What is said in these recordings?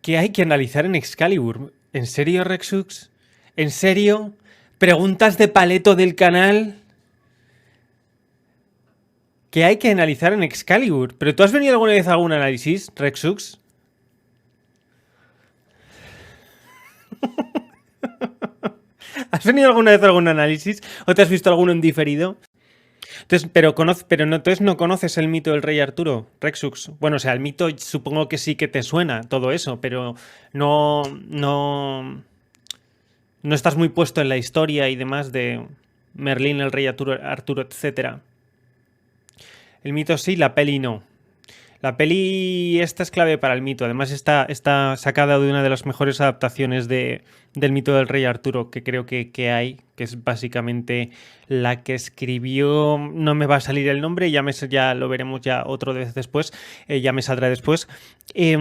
¿Qué hay que analizar en Excalibur? ¿En serio, Rexux? ¿En serio? ¿Preguntas de paleto del canal? ¿Qué hay que analizar en Excalibur? ¿Pero tú has venido alguna vez a algún análisis, Rexux? ¿Has venido alguna vez a algún análisis? ¿O te has visto alguno en diferido? Entonces, entonces no conoces el mito del rey Arturo, Rexux. Bueno, o sea, el mito supongo que sí que te suena todo eso, pero no, no estás muy puesto en la historia y demás de Merlín, el rey Arturo, etcétera. El mito sí, la peli no. La peli esta es clave para el mito. Además está sacada de una de las mejores adaptaciones del mito del rey Arturo que creo que hay, que es básicamente la que escribió, no me va a salir el nombre, ya lo veremos ya otra vez después, ya me saldrá después. Que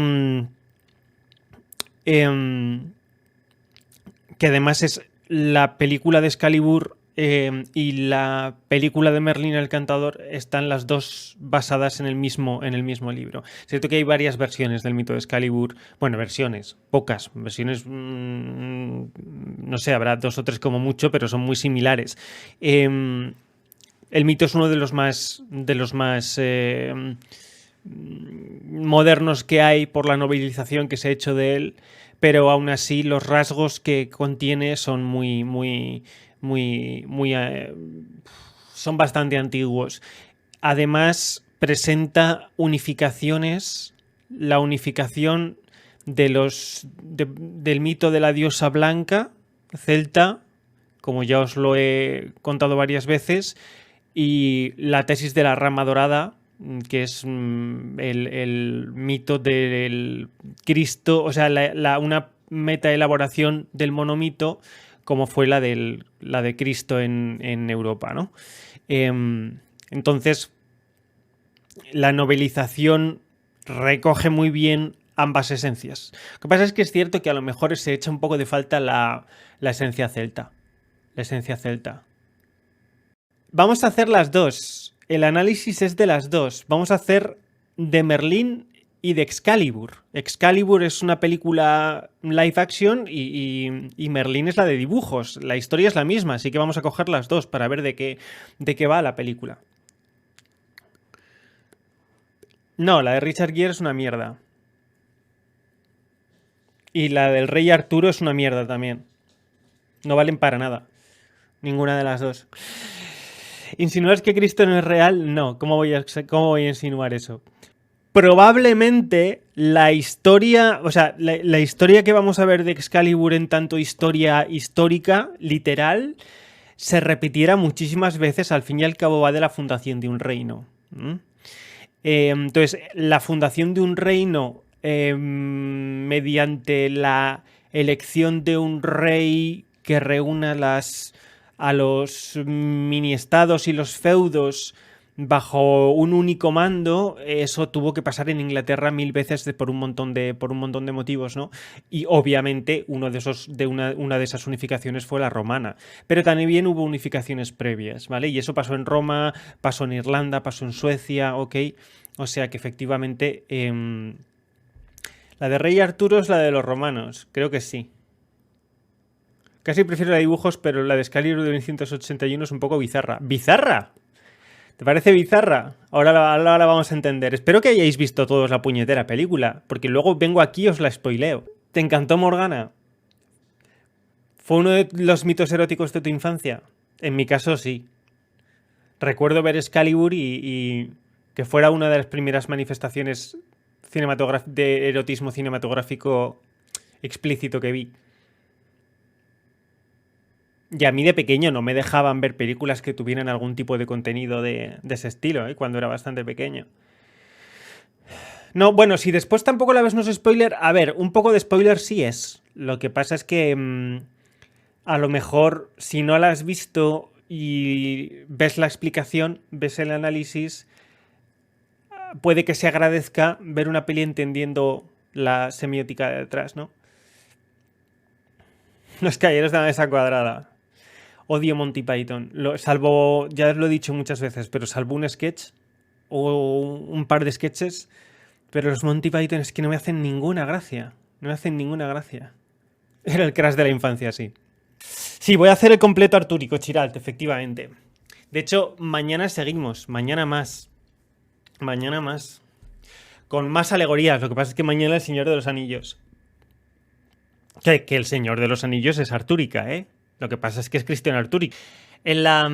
además es la película de Excalibur y la película de Merlín el Cantador, están las dos basadas en el mismo libro. Es cierto que hay varias versiones del mito de Excalibur, bueno, versiones, pocas, versiones, no sé, habrá 2 o 3 como mucho, pero son muy similares. El mito es uno de los más modernos que hay por la novelización que se ha hecho de él, pero aún así los rasgos que contiene son son bastante antiguos. Además, presenta unificaciones, la unificación del mito de la diosa blanca, celta, como ya os lo he contado varias veces, y la tesis de la rama dorada, que es el mito del Cristo, o sea, una metaelaboración del monomito, como fue la de Cristo en Europa, ¿no? Entonces, la novelización recoge muy bien ambas esencias. Lo que pasa es que es cierto que a lo mejor se echa un poco de falta la esencia celta. La esencia celta. Vamos a hacer las dos. El análisis es de las dos. Vamos a hacer de Merlín y de Excalibur. Excalibur es una película live action y Merlín es la de dibujos. La historia es la misma, así que vamos a coger las dos para ver de qué va la película. No, la de Richard Gere es una mierda. Y la del Rey Arturo es una mierda también. No valen para nada. Ninguna de las dos. ¿Insinuar que Cristo no es real? No. ¿Cómo voy a insinuar eso? Probablemente la historia, o sea, la historia que vamos a ver de Excalibur en tanto historia histórica, literal, se repitiera muchísimas veces. Al fin y al cabo va de la fundación de un reino. Entonces, la fundación de un reino mediante la elección de un rey que reúna a los mini-estados y los feudos bajo un único mando, eso tuvo que pasar en Inglaterra 1000 veces por un montón de motivos, ¿no? Y obviamente una de esas unificaciones fue la romana. Pero también hubo unificaciones previas, ¿vale? Y eso pasó en Roma, pasó en Irlanda, pasó en Suecia, ¿ok? O sea que efectivamente la de Rey Arturo es la de los romanos, creo que sí. Casi prefiero la de dibujos, pero la de Excalibur de 1981 es un poco bizarra. ¿Bizarra? ¿Te parece bizarra? Ahora la vamos a entender. Espero que hayáis visto todos la puñetera película, porque luego vengo aquí y os la spoileo. ¿Te encantó Morgana? ¿Fue uno de los mitos eróticos de tu infancia? En mi caso, sí. Recuerdo ver Excalibur y que fuera una de las primeras manifestaciones de erotismo cinematográfico explícito que vi. Y a mí de pequeño no me dejaban ver películas que tuvieran algún tipo de contenido de ese estilo, cuando era bastante pequeño. No, bueno, si después tampoco la ves, no es spoiler. A ver, un poco de spoiler sí es. Lo que pasa es que a lo mejor si no la has visto y ves la explicación, ves el análisis, puede que se agradezca ver una peli entendiendo la semiótica de detrás, ¿no? Los caballeros de la mesa cuadrada. Odio Monty Python. Salvo, ya os lo he dicho muchas veces, pero salvo un sketch o un par de sketches, pero los Monty Python es que no me hacen ninguna gracia. No hacen ninguna gracia. Era el crash de la infancia, sí. Sí, voy a hacer el completo artúrico, Chiralt, efectivamente. De hecho, mañana seguimos. Mañana más. Mañana más. Con más alegorías. Lo que pasa es que mañana el Señor de los Anillos. Que el Señor de los Anillos es artúrica, ¿eh? Lo que pasa es que es Christian Artúric. En la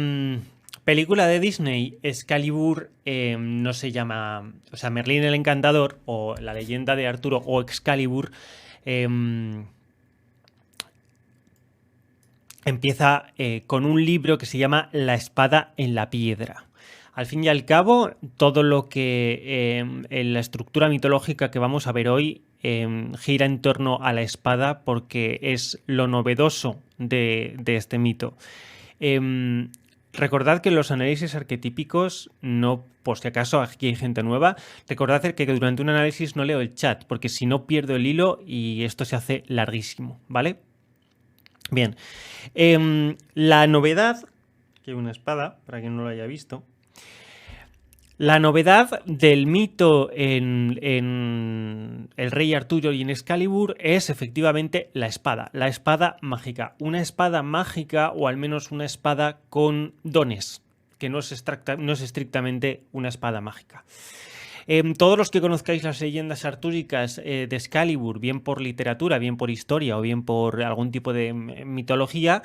película de Disney, Excalibur no se llama... O sea, Merlín el Encantador, o La Leyenda de Arturo, o Excalibur... empieza con un libro que se llama La espada en la piedra. Al fin y al cabo, todo lo que en la estructura mitológica que vamos a ver hoy gira en torno a la espada porque es lo novedoso de este mito. Recordad que los análisis arquetípicos, no por si acaso aquí hay gente nueva, recordad que durante un análisis no leo el chat porque si no pierdo el hilo y esto se hace larguísimo, ¿vale? Bien, la novedad, que una espada, para quien no lo haya visto, la novedad del mito en el Rey Arturo y en Excalibur es efectivamente la espada mágica. Una espada mágica o al menos una espada con dones, que no es estrictamente una espada mágica. Todos los que conozcáis las leyendas artúricas de Excalibur, bien por literatura, bien por historia o bien por algún tipo de mitología,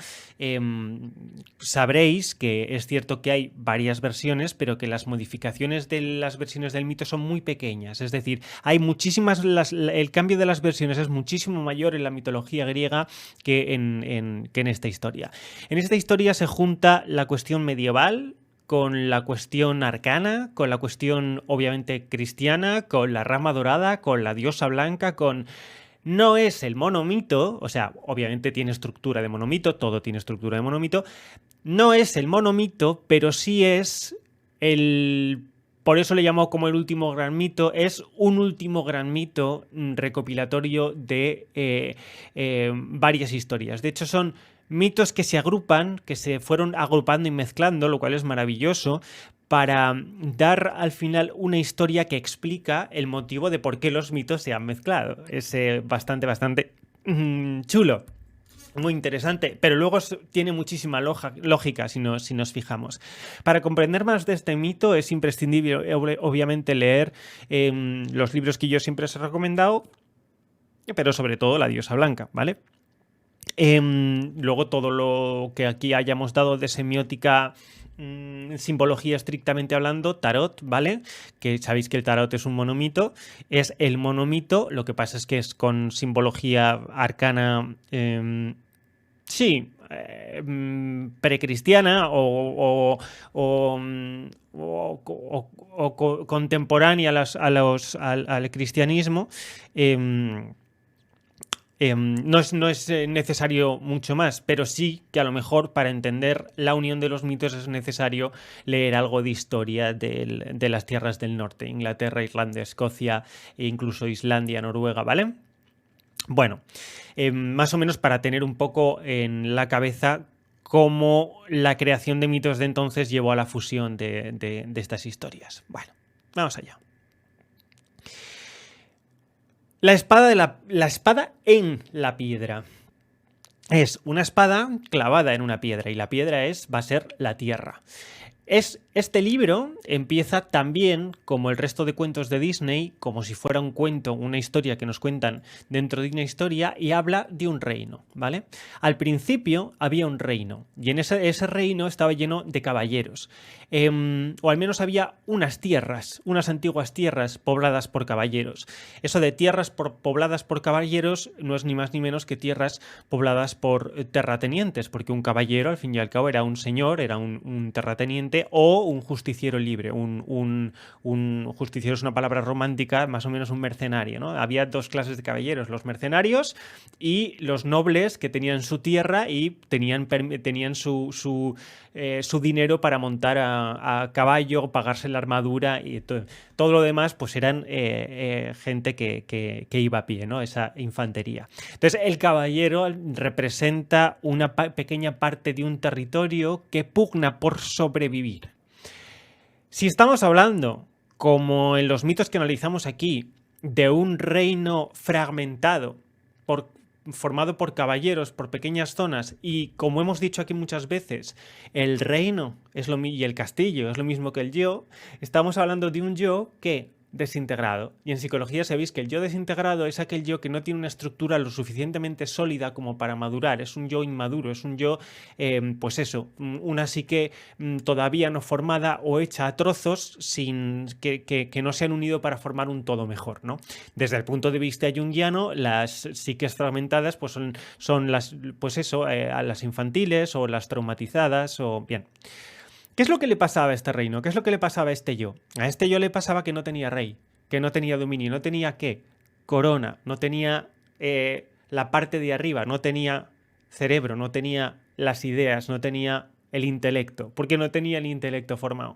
sabréis que es cierto que hay varias versiones, pero que las modificaciones de las versiones del mito son muy pequeñas. Es decir, hay muchísimas, el cambio de las versiones es muchísimo mayor en la mitología griega que en esta historia. En esta historia se junta la cuestión medieval con la cuestión arcana, con la cuestión obviamente cristiana, con la rama dorada, con la diosa blanca, con... No es el monomito, o sea, obviamente tiene estructura de monomito, todo tiene estructura de monomito, no es el monomito, pero sí es el... Por eso le llamo como el último gran mito, es un último gran mito recopilatorio de varias historias. De hecho, son mitos que se agrupan, que se fueron agrupando y mezclando, lo cual es maravilloso, para dar al final una historia que explica el motivo de por qué los mitos se han mezclado. Es bastante chulo. Muy interesante, pero luego tiene muchísima lógica si nos fijamos. Para comprender más de este mito es imprescindible, obviamente, leer los libros que yo siempre os he recomendado, pero sobre todo La diosa blanca, ¿vale? Luego todo lo que aquí hayamos dado de semiótica, simbología estrictamente hablando, tarot, ¿vale? Que sabéis que el tarot es un monomito, es el monomito, lo que pasa es que es con simbología arcana, sí, precristiana o contemporánea al cristianismo. No es necesario mucho más, pero sí que a lo mejor para entender la unión de los mitos es necesario leer algo de historia de las tierras del norte, Inglaterra, Irlanda, Escocia e incluso Islandia, Noruega, ¿vale? Bueno, más o menos para tener un poco en la cabeza cómo la creación de mitos de entonces llevó a la fusión de estas historias. Bueno, vamos allá. La espada en la piedra. Es una espada clavada en una piedra y la piedra va a ser la tierra. Este libro empieza también, como el resto de cuentos de Disney, como si fuera un cuento, una historia que nos cuentan dentro de una historia, y habla de un reino, ¿vale? Al principio había un reino, y en ese reino estaba lleno de caballeros, o al menos había unas antiguas tierras pobladas por caballeros. Eso de tierras pobladas por caballeros no es ni más ni menos que tierras pobladas por terratenientes, porque un caballero, al fin y al cabo, era un señor, era un terrateniente, o un justiciero libre. Un justiciero es una palabra romántica, más o menos un mercenario, ¿no? Había dos clases de caballeros, los mercenarios y los nobles que tenían su tierra y tenían su dinero para montar a caballo, pagarse la armadura y todo lo demás, pues eran gente que iba a pie, ¿no? Esa infantería. Entonces, el caballero representa una pequeña parte de un territorio que pugna por sobrevivir. Si estamos hablando, como en los mitos que analizamos aquí, de un reino fragmentado formado por caballeros, por pequeñas zonas, y como hemos dicho aquí muchas veces, el reino y el castillo es lo mismo que el yo, estamos hablando de un yo que desintegrado. Y en psicología sabéis que el yo desintegrado es aquel yo que no tiene una estructura lo suficientemente sólida como para madurar, es un yo inmaduro, es un yo, pues eso, una psique todavía no formada o hecha a trozos sin que no se han unido para formar un todo mejor, ¿no? Desde el punto de vista junguiano, las psiques fragmentadas pues son las, pues eso, a las infantiles o las traumatizadas o bien. ¿Qué es lo que le pasaba a este reino? ¿Qué es lo que le pasaba a este yo? A este yo le pasaba que no tenía rey, que no tenía dominio, no tenía ¿qué? Corona, no tenía la parte de arriba, no tenía cerebro, no tenía las ideas, no tenía el intelecto. ¿Por qué no tenía el intelecto formado?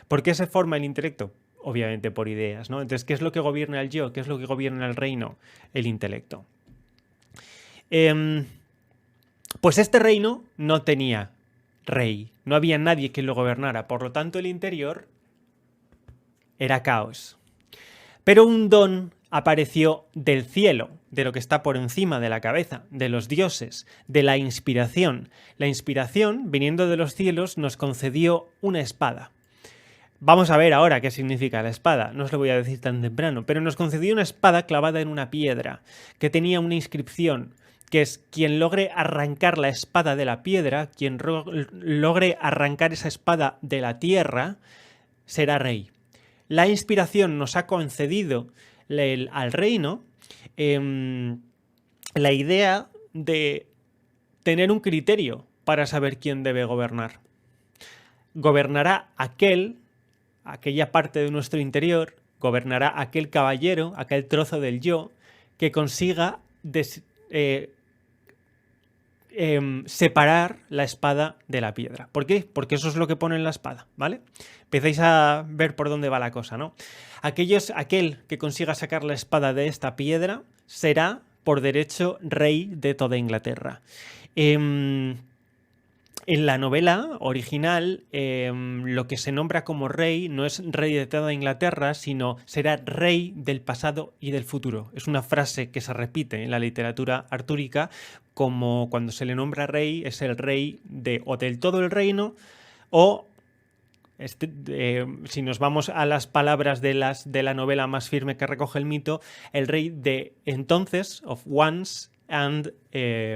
¿Por qué se forma el intelecto? Obviamente por ideas, ¿no? Entonces, ¿qué es lo que gobierna el yo? ¿Qué es lo que gobierna el reino? El intelecto. Pues este reino no tenía rey, no había nadie que lo gobernara, por lo tanto el interior era caos. Pero un don apareció del cielo, de lo que está por encima de la cabeza, de los dioses, de la inspiración. La inspiración, viniendo de los cielos, nos concedió una espada. Vamos a ver ahora qué significa la espada, no os lo voy a decir tan temprano, pero nos concedió una espada clavada en una piedra, que tenía una inscripción, que es quien logre arrancar la espada de la piedra, quien logre arrancar esa espada de la tierra, será rey. La inspiración nos ha concedido al reino la idea de tener un criterio para saber quién debe gobernar. Gobernará aquella parte de nuestro interior, gobernará aquel caballero, aquel trozo del yo, que consiga separar la espada de la piedra. ¿Por qué? Porque eso es lo que pone en la espada, ¿vale? Empezáis a ver por dónde va la cosa, ¿no? Aquel que consiga sacar la espada de esta piedra será, por derecho, rey de toda Inglaterra. En la novela original, lo que se nombra como rey no es rey de toda Inglaterra, sino será rey del pasado y del futuro. Es una frase que se repite en la literatura artúrica, como cuando se le nombra rey, es el rey o del todo el reino, o si nos vamos a las palabras de la novela más firme que recoge el mito, el rey de entonces, of once and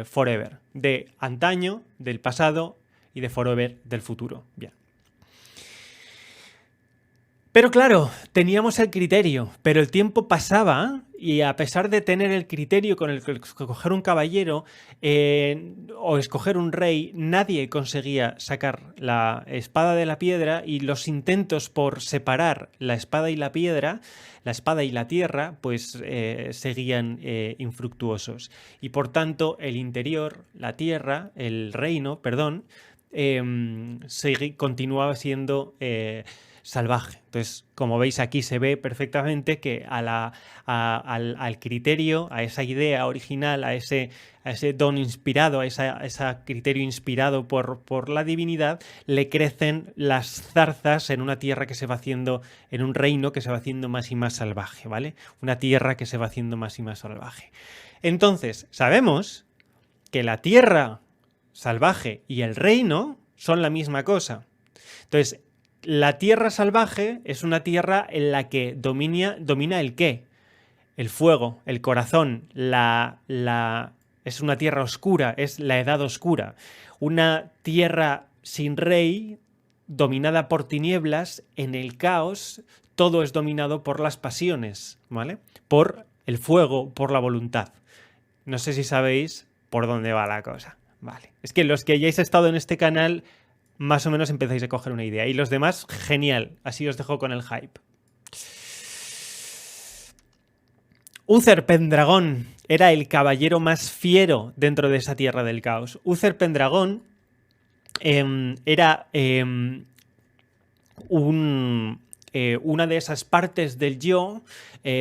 forever, de antaño, del pasado y de forever, del futuro. Bien. Pero claro, teníamos el criterio, pero el tiempo pasaba y a pesar de tener el criterio con el que escoger un caballero o escoger un rey, nadie conseguía sacar la espada de la piedra y los intentos por separar la espada y la piedra, la espada y la tierra, pues seguían infructuosos. Y por tanto, el interior, la tierra, el reino, perdón, continuaba siendo salvaje. Entonces, como veis aquí se ve perfectamente que al criterio, a esa idea original, a ese don inspirado, a ese criterio inspirado por la divinidad, le crecen las zarzas en una tierra que se va haciendo, en un reino que se va haciendo más y más salvaje, ¿vale? Una tierra que se va haciendo más y más salvaje. Entonces, sabemos que la tierra salvaje y el reino son la misma cosa. Entonces, la tierra salvaje es una tierra en la que domina el qué, el fuego, el corazón, es una tierra oscura, es la edad oscura. Una tierra sin rey, dominada por tinieblas, en el caos, todo es dominado por las pasiones, ¿vale? Por el fuego, por la voluntad. No sé si sabéis por dónde va la cosa. Vale. Es que los que hayáis estado en este canal más o menos empezáis a coger una idea. Y los demás, genial. Así os dejo con el hype. Uther Pendragon era el caballero más fiero dentro de esa tierra del caos. Uther Pendragon era una de esas partes del yo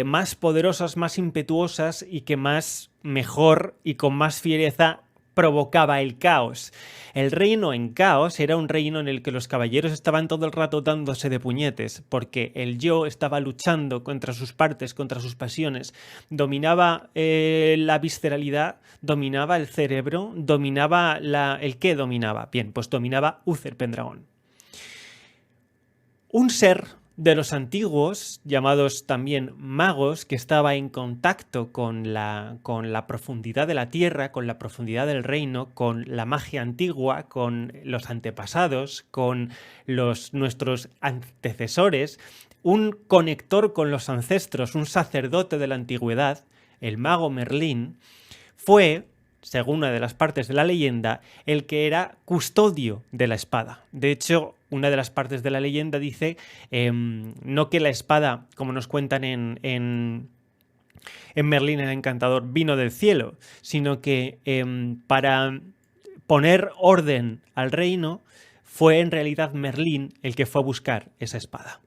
más poderosas, más impetuosas y que más mejor y con más fiereza provocaba el caos. El reino en caos era un reino en el que los caballeros estaban todo el rato dándose de puñetes, porque el yo estaba luchando contra sus partes, contra sus pasiones, dominaba la visceralidad, dominaba el cerebro, dominaba ¿el qué dominaba? Bien, pues dominaba Uther Pendragon. Un ser de los antiguos, llamados también magos, que estaba en contacto con la profundidad de la tierra, con la profundidad del reino, con la magia antigua, con los antepasados, con nuestros antecesores, un conector con los ancestros, un sacerdote de la antigüedad, el mago Merlín, fue, según una de las partes de la leyenda, el que era custodio de la espada. De hecho, una de las partes de la leyenda dice no que la espada, como nos cuentan en Merlín el Encantador, vino del cielo, sino que para poner orden al reino fue en realidad Merlín el que fue a buscar esa espada.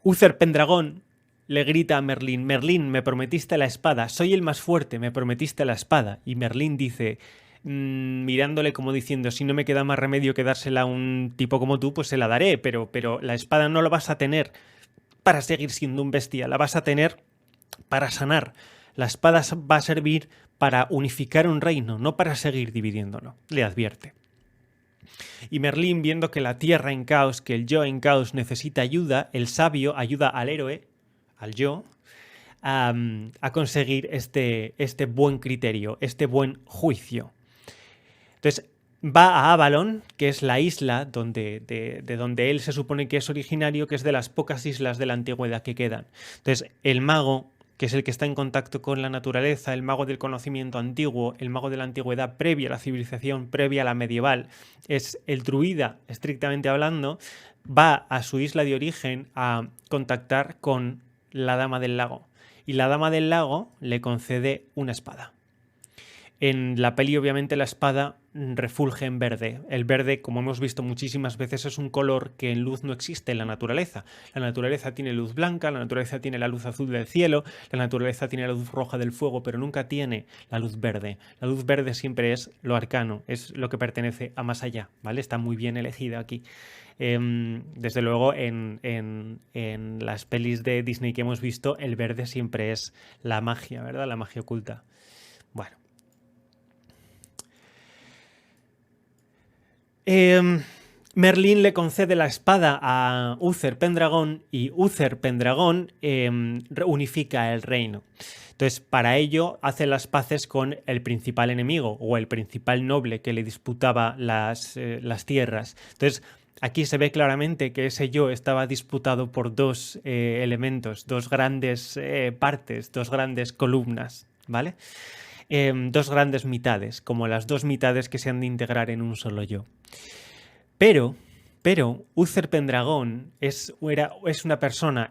Uther Pendragon le grita a Merlín: Merlín, me prometiste la espada, soy el más fuerte, me prometiste la espada. Y Merlín dice, mirándole como diciendo, si no me queda más remedio que dársela a un tipo como tú, pues se la daré, pero la espada no la vas a tener para seguir siendo un bestia, la vas a tener para sanar. La espada va a servir para unificar un reino, no para seguir dividiéndolo, le advierte. Y Merlín, viendo que la tierra en caos, que el yo en caos necesita ayuda, el sabio ayuda al héroe, al yo, a conseguir este buen criterio, este buen juicio. Entonces va a Avalon, que es la isla de donde él se supone que es originario, que es de las pocas islas de la antigüedad que quedan. Entonces el mago, que es el que está en contacto con la naturaleza, el mago del conocimiento antiguo, el mago de la antigüedad previa a la civilización, previa a la medieval, es el druida, estrictamente hablando, va a su isla de origen a contactar con la Dama del Lago. Y la Dama del Lago le concede una espada. En la peli, obviamente, la espada refulge en verde. El verde, como hemos visto muchísimas veces, es un color que en luz no existe en la naturaleza. La naturaleza tiene luz blanca, la naturaleza tiene la luz azul del cielo, la naturaleza tiene la luz roja del fuego, pero nunca tiene la luz verde. La luz verde siempre es lo arcano, es lo que pertenece a más allá, ¿vale? Está muy bien elegida aquí. Desde luego, en las pelis de Disney que hemos visto, el verde siempre es la magia, ¿verdad? La magia oculta. Bueno. Merlín le concede la espada a Uther Pendragon y Uther Pendragon unifica el reino. Entonces, para ello hace las paces con el principal enemigo o el principal noble que le disputaba las tierras. Entonces, aquí se ve claramente que ese yo estaba disputado por dos elementos, dos grandes partes, dos grandes columnas, ¿vale? Dos grandes mitades, como las dos mitades que se han de integrar en un solo yo. Pero Uther Pendragon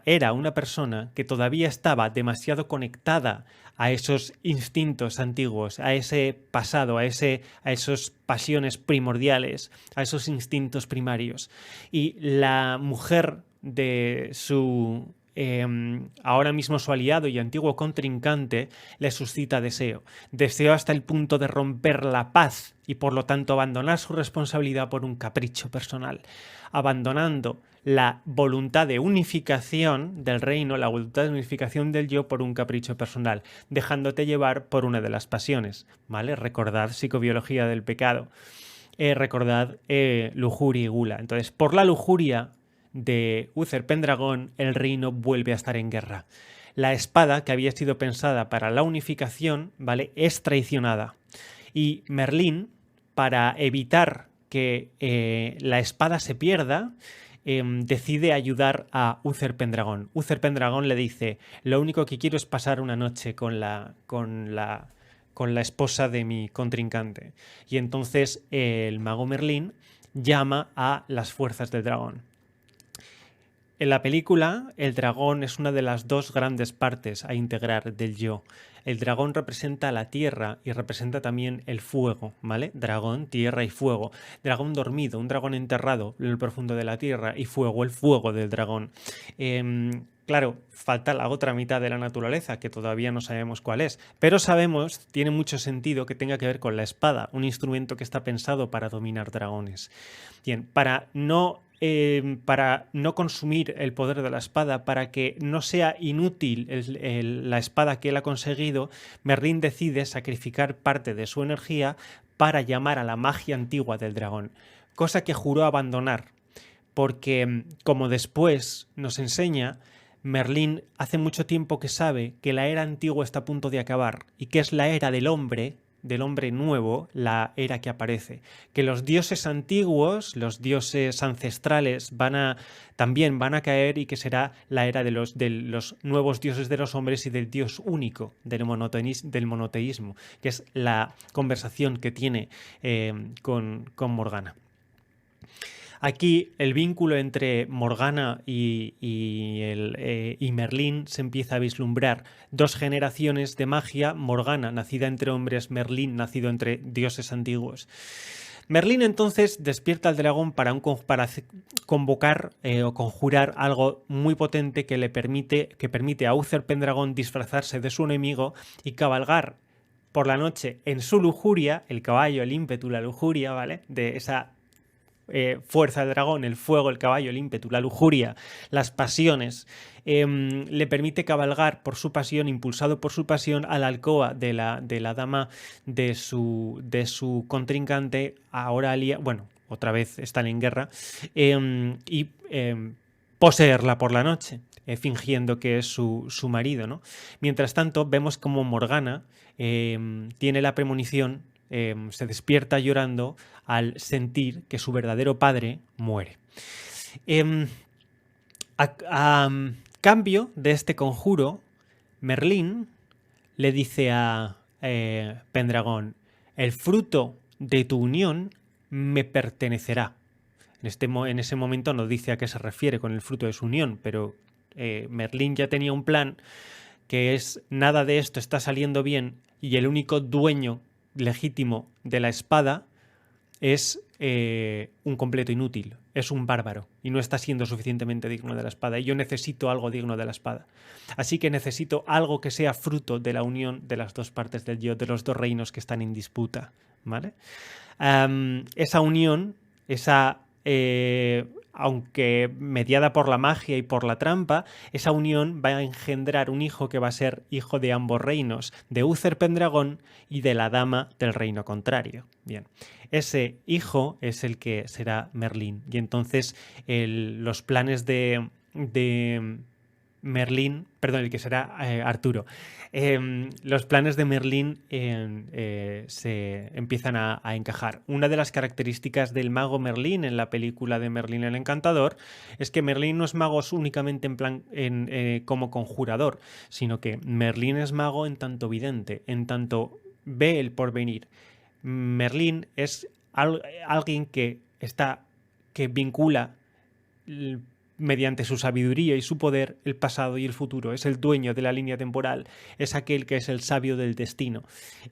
era una persona que todavía estaba demasiado conectada a esos instintos antiguos, a ese pasado, a esos pasiones primordiales, a esos instintos primarios. Y la mujer de su ahora mismo su aliado y antiguo contrincante le suscita deseo hasta el punto de romper la paz y por lo tanto abandonar su responsabilidad por un capricho personal, abandonando la voluntad de unificación del reino, la voluntad de unificación del yo por un capricho personal, dejándote llevar por una de las pasiones, ¿vale? Recordad psicobiología del pecado, recordad lujuria y gula. Entonces, por la lujuria de Uther Pendragon, el reino vuelve a estar en guerra. La espada, que había sido pensada para la unificación, ¿vale?, es traicionada. Y Merlín, para evitar que la espada se pierda, decide ayudar a Uther Pendragon. Uther Pendragon le dice: lo único que quiero es pasar una noche con la esposa de mi contrincante. Y entonces el mago Merlín llama a las fuerzas del dragón. En la película, el dragón es una de las dos grandes partes a integrar del yo. El dragón representa la tierra y representa también el fuego, ¿vale? Dragón, tierra y fuego. Dragón dormido, un dragón enterrado en el profundo de la tierra, y fuego, el fuego del dragón. Claro, falta la otra mitad de la naturaleza, que todavía no sabemos cuál es, pero sabemos, tiene mucho sentido que tenga que ver con la espada, un instrumento que está pensado para dominar dragones. Bien, para no consumir el poder de la espada, para que no sea inútil la espada que él ha conseguido, Merlín decide sacrificar parte de su energía para llamar a la magia antigua del dragón, cosa que juró abandonar, porque, como después nos enseña, Merlín hace mucho tiempo que sabe que la era antigua está a punto de acabar y que es la era del hombre nuevo, la era que aparece. Que los dioses antiguos, los dioses ancestrales, también van a caer y que será la era de los nuevos dioses de los hombres y del dios único, del monoteísmo, que es la conversación que tiene con Morgana. Aquí el vínculo entre Morgana y Merlín se empieza a vislumbrar. 2 generaciones de magia, Morgana nacida entre hombres, Merlín nacido entre dioses antiguos. Merlín entonces despierta al dragón para convocar o conjurar algo muy potente que permite a Uther Pendragon disfrazarse de su enemigo y cabalgar por la noche en su lujuria, el caballo, el ímpetu, la lujuria, ¿vale? De esa fuerza del dragón, el fuego, el caballo, el ímpetu, la lujuria, las pasiones, le permite cabalgar por su pasión, impulsado por su pasión, a la alcoba de la dama de su contrincante, ahora bueno, otra vez están en guerra, y poseerla por la noche, fingiendo que es su marido, ¿no? Mientras tanto, vemos como Morgana tiene la premonición, se despierta llorando al sentir que su verdadero padre muere. A cambio de este conjuro, Merlín le dice a Pendragon: el fruto de tu unión me pertenecerá. En ese momento no dice a qué se refiere con el fruto de su unión, pero Merlín ya tenía un plan que es: nada de esto está saliendo bien y el único dueño legítimo de la espada es un completo inútil, es un bárbaro y no está siendo suficientemente digno de la espada, y yo necesito algo digno de la espada. Así que necesito algo que sea fruto de la unión de las dos partes del yo, de los dos reinos que están en disputa, ¿vale? Esa unión, aunque mediada por la magia y por la trampa, esa unión va a engendrar un hijo que va a ser hijo de ambos reinos, de Uther Pendragon y de la dama del reino contrario. Bien, ese hijo es el que será Merlín, y entonces los planes de Merlín, perdón, el que será Arturo. Los planes de Merlín se empiezan a encajar. Una de las características del mago Merlín en la película de Merlín el Encantador es que Merlín no es mago únicamente como conjurador, sino que Merlín es mago en tanto vidente, en tanto ve el porvenir. Merlín es alguien que vincula mediante su sabiduría y su poder el pasado y el futuro. Es el dueño de la línea temporal, es aquel que es el sabio del destino,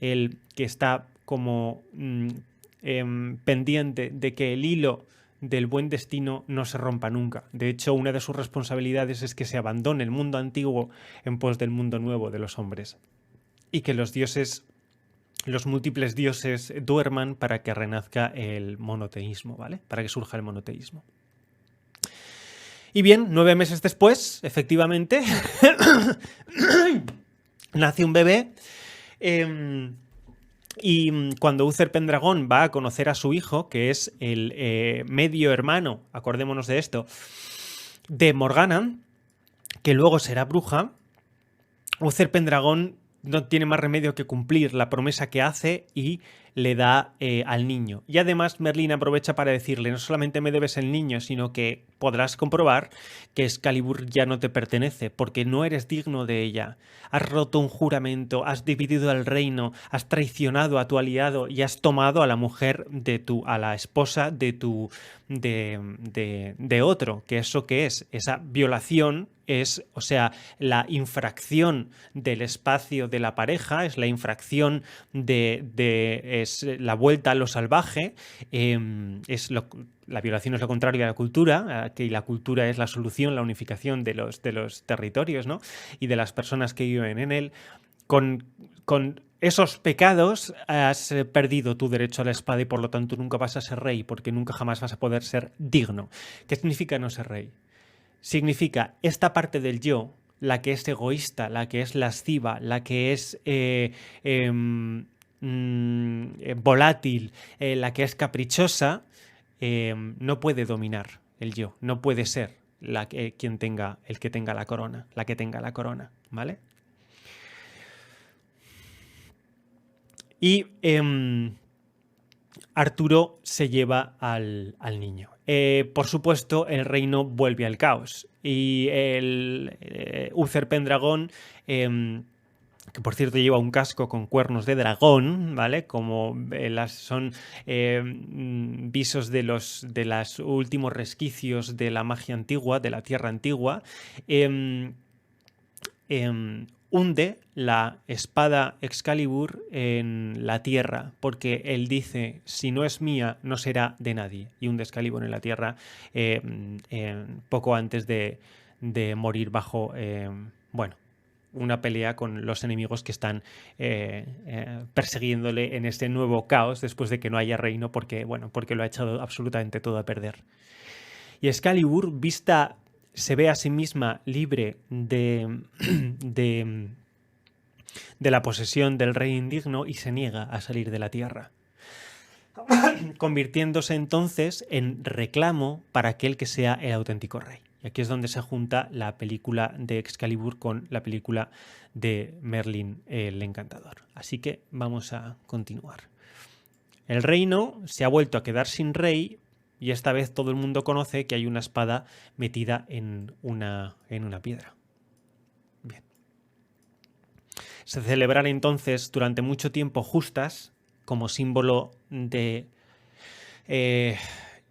el que está como pendiente de que el hilo del buen destino no se rompa nunca. De hecho, una de sus responsabilidades es que se abandone el mundo antiguo en pos del mundo nuevo de los hombres, y que los múltiples dioses duerman para que renazca el monoteísmo, ¿vale? Para que surja el monoteísmo. Y bien, 9 meses después, efectivamente, nace un bebé. Y cuando Uther Pendragon va a conocer a su hijo, que es el medio hermano, acordémonos de esto, de Morgana, que luego será bruja, Uther Pendragon no tiene más remedio que cumplir la promesa que hace y le da al niño. Y además Merlín aprovecha para decirle: no solamente me debes el niño, sino que podrás comprobar que Excalibur ya no te pertenece, porque no eres digno de ella. Has roto un juramento, has dividido el reino, has traicionado a tu aliado y has tomado a la mujer a la esposa de otro. ¿Que eso qué es? Esa violación es, o sea, la infracción del espacio de la pareja, es la infracción es la vuelta a lo salvaje, la violación es lo contrario a la cultura, que la cultura es la solución, la unificación de los territorios, ¿no? Y de las personas que viven en él. Con esos pecados has perdido tu derecho a la espada y por lo tanto nunca vas a ser rey, porque nunca jamás vas a poder ser digno. ¿Qué significa no ser rey? Significa esta parte del yo, la que es egoísta, la que es lasciva, la que es volátil, la que es caprichosa, no puede dominar el yo, no puede ser el que tenga la corona, la que tenga la corona, ¿vale? Y Arturo se lleva al niño. Por supuesto, el reino vuelve al caos. Y el Uther Pendragon, que por cierto lleva un casco con cuernos de dragón, ¿vale? Como son visos de los últimos resquicios de la magia antigua, de la tierra antigua, hunde la espada Excalibur en la tierra, porque él dice, si no es mía, no será de nadie. Y hunde Excalibur en la tierra poco antes de morir bajo, una pelea con los enemigos que están persiguiéndole en este nuevo caos después de que no haya reino, porque lo ha echado absolutamente todo a perder. Y Excalibur, se ve a sí misma libre de la posesión del rey indigno y se niega a salir de la tierra, convirtiéndose entonces en reclamo para aquel que sea el auténtico rey. Y aquí es donde se junta la película de Excalibur con la película de Merlín el Encantador. Así que vamos a continuar. El reino se ha vuelto a quedar sin rey, y esta vez todo el mundo conoce que hay una espada metida en una piedra. Bien. Se celebrarán entonces durante mucho tiempo justas como símbolo de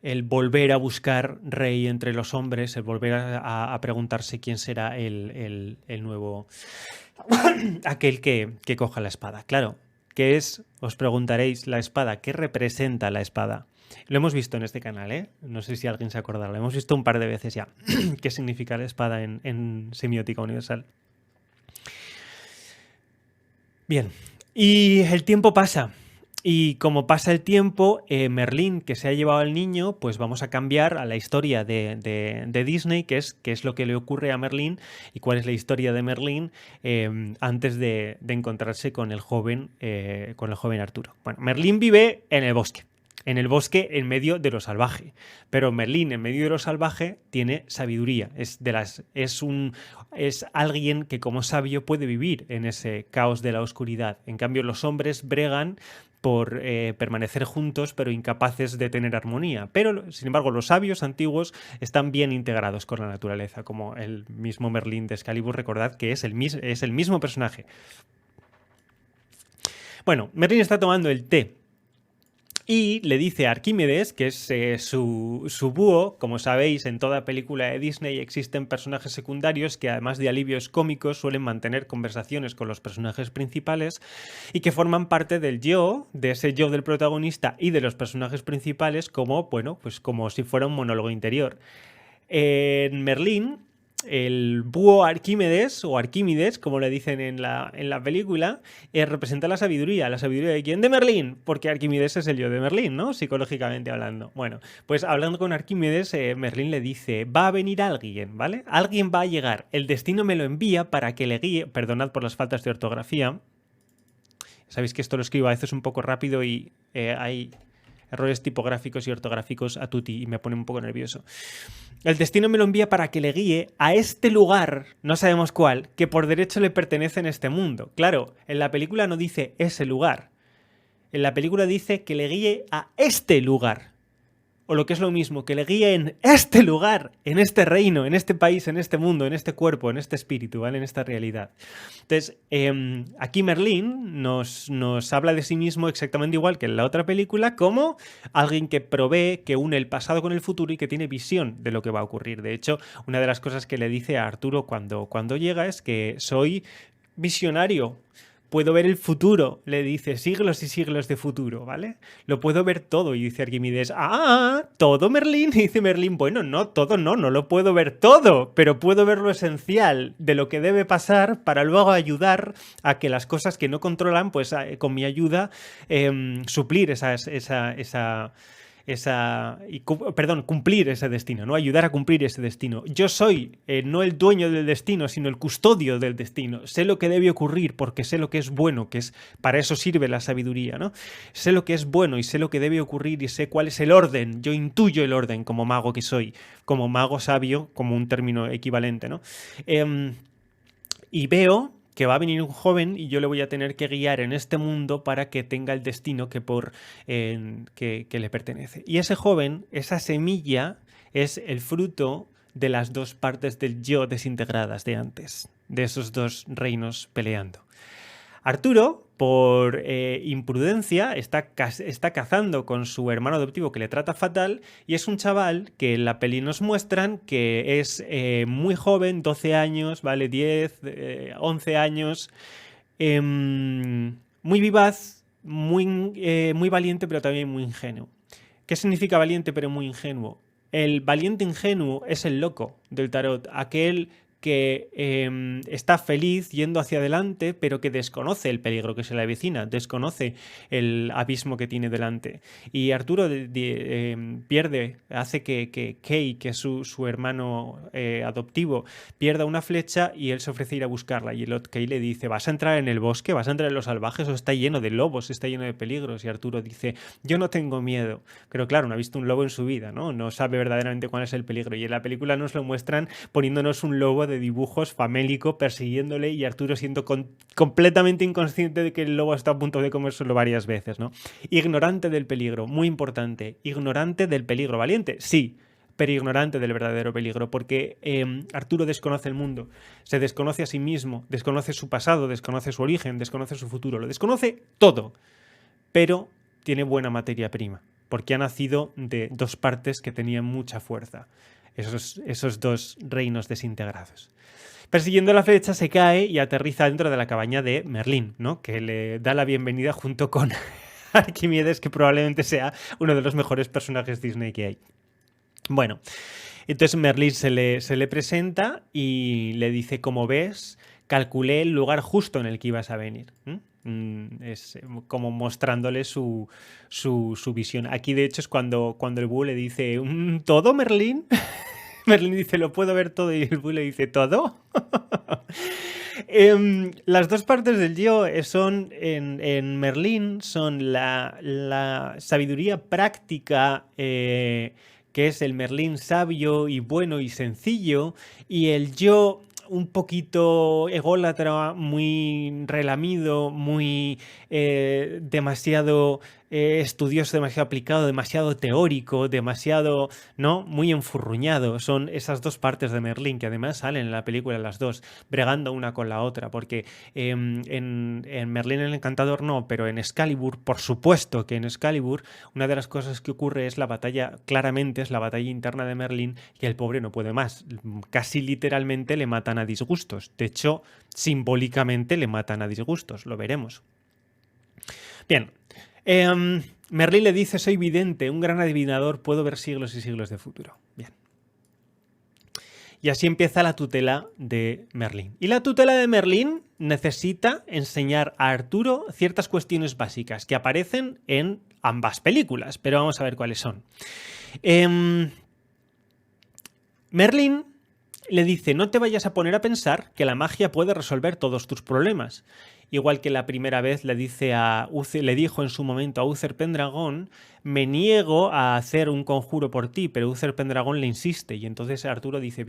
el volver a buscar rey entre los hombres, el volver a preguntarse quién será el nuevo, aquel que coja la espada. Claro, ¿qué es? Os preguntaréis, la espada, ¿qué representa la espada? Lo hemos visto en este canal, ¿eh? No sé si alguien se acordará. Lo hemos visto un par de veces ya. ¿Qué significa la espada en semiótica universal? Bien. Y el tiempo pasa. Y como pasa el tiempo, Merlín, que se ha llevado al niño, pues vamos a cambiar a la historia de Disney, qué es lo que le ocurre a Merlín y cuál es la historia de Merlín antes de encontrarse con el joven Arturo. Bueno, Merlín vive en el bosque en medio de lo salvaje. Pero Merlín en medio de lo salvaje tiene sabiduría. Es alguien que como sabio puede vivir en ese caos de la oscuridad. En cambio, los hombres bregan por permanecer juntos, pero incapaces de tener armonía. Pero, sin embargo, los sabios antiguos están bien integrados con la naturaleza, como el mismo Merlín de Excalibur. Recordad que es el mismo personaje. Bueno, Merlín está tomando el té y le dice a Arquímedes, que es su búho. Como sabéis, en toda película de Disney existen personajes secundarios que, además de alivios cómicos, suelen mantener conversaciones con los personajes principales y que forman parte del yo, de ese yo del protagonista y de los personajes principales, como si fuera un monólogo interior. En Merlín, el búho Arquímedes, o Arquímedes, como le dicen en la película, representa la sabiduría. ¿La sabiduría de quién? De Merlín, porque Arquímedes es el yo de Merlín, ¿no? Psicológicamente hablando. Bueno, pues hablando con Arquímedes, Merlín le dice, va a venir alguien, ¿vale? Alguien va a llegar. El destino me lo envía para que le guíe. Perdonad por las faltas de ortografía. Sabéis que esto lo escribo a veces un poco rápido y hay errores tipográficos y ortográficos a tutti y me pone un poco nervioso. El destino me lo envía para que le guíe a este lugar, no sabemos cuál, que por derecho le pertenece en este mundo. Claro, en la película no dice ese lugar. En la película dice que le guíe a este lugar. o lo que es lo mismo, que le guíe en este lugar, en este reino, en este país, en este mundo, en este cuerpo, en este espíritu, ¿vale? En esta realidad. Entonces, aquí Merlín nos habla de sí mismo exactamente igual que en la otra película, como alguien que provee, que une el pasado con el futuro y que tiene visión de lo que va a ocurrir. De hecho, una de las cosas que le dice a Arturo cuando llega es que soy visionario. Puedo ver el futuro, le dice, siglos y siglos de futuro, ¿vale? Lo puedo ver todo, y dice Arquímedes, ¿todo, Merlín? Y dice Merlín, bueno, no, todo no lo puedo ver todo, pero puedo ver lo esencial de lo que debe pasar para luego ayudar a que las cosas que no controlan, pues con mi ayuda, suplir cumplir ese destino, ¿no? Ayudar a cumplir ese destino. Yo soy no el dueño del destino, sino el custodio del destino. Sé lo que debe ocurrir porque sé lo que es bueno, que es para eso sirve la sabiduría, ¿no? Sé lo que es bueno y sé lo que debe ocurrir y sé cuál es el orden. Yo intuyo el orden como mago que soy, como mago sabio, como un término equivalente, ¿no? Y veo que va a venir un joven y yo le voy a tener que guiar en este mundo para que tenga el destino que le pertenece. Y ese joven, esa semilla, es el fruto de las dos partes del yo desintegradas de antes, de esos dos reinos peleando. Arturo, por imprudencia, está cazando con su hermano adoptivo que le trata fatal, y es un chaval que en la peli nos muestran que es muy joven, 12 años, ¿vale? 10, 11 años, muy vivaz, muy valiente, pero también muy ingenuo. ¿Qué significa valiente pero muy ingenuo? El valiente ingenuo es el loco del tarot, aquel que está feliz yendo hacia adelante, pero que desconoce el peligro que se le avecina, desconoce el abismo que tiene delante. Y Arturo hace que Kay, que es su hermano adoptivo, pierda una flecha y él se ofrece a ir a buscarla. Y Kay le dice, ¿vas a entrar en el bosque? ¿Vas a entrar en los salvajes? ¿O está lleno de lobos? ¿Está lleno de peligros? Y Arturo dice, yo no tengo miedo. Pero claro, no ha visto un lobo en su vida, ¿no? No sabe verdaderamente cuál es el peligro. Y en la película nos lo muestran poniéndonos un lobo de dibujos famélico persiguiéndole y Arturo siendo completamente inconsciente de que el lobo está a punto de comérselo varias veces, ¿no? Ignorante del peligro, muy importante. Ignorante del peligro. ¿Valiente? Sí, pero ignorante del verdadero peligro, porque Arturo desconoce el mundo, se desconoce a sí mismo, desconoce su pasado, desconoce su origen, desconoce su futuro, lo desconoce todo, pero tiene buena materia prima, porque ha nacido de dos partes que tenían mucha fuerza. Esos dos reinos desintegrados. Persiguiendo la flecha se cae y aterriza dentro de la cabaña de Merlín, ¿no? Que le da la bienvenida junto con Arquímedes, que probablemente sea uno de los mejores personajes Disney que hay. Bueno, entonces Merlín se le presenta y le dice, como ves, calculé el lugar justo en el que ibas a venir. Es como mostrándole su visión. Aquí, de hecho, es cuando el búho le dice, ¿todo, Merlín? Merlín dice, lo puedo ver todo, y el búho le dice, ¿todo? Las dos partes del yo son en Merlín son la sabiduría práctica, que es el Merlín sabio y bueno y sencillo, y el yo un poquito ególatra, muy relamido, muy demasiado estudioso, demasiado aplicado, demasiado teórico, demasiado, ¿no? Muy enfurruñado. Son esas dos partes de Merlín que además salen en la película las dos, bregando una con la otra, porque en Merlín el Encantador no, pero en Excalibur, por supuesto que en Excalibur, una de las cosas que ocurre es la batalla, claramente es la batalla interna de Merlín, y el pobre no puede más. Casi literalmente le matan a disgustos. De hecho, simbólicamente le matan a disgustos, lo veremos. Bien, Merlín le dice, soy vidente, un gran adivinador, puedo ver siglos y siglos de futuro. Bien. Y así empieza la tutela de Merlín. Y la tutela de Merlín necesita enseñar a Arturo ciertas cuestiones básicas que aparecen en ambas películas, pero vamos a ver cuáles son. Merlín le dice, no te vayas a poner a pensar que la magia puede resolver todos tus problemas. igual que la primera vez le dijo en su momento a Uther Pendragon: me niego a hacer un conjuro por ti, pero Uther Pendragon le insiste, y entonces Arturo dice,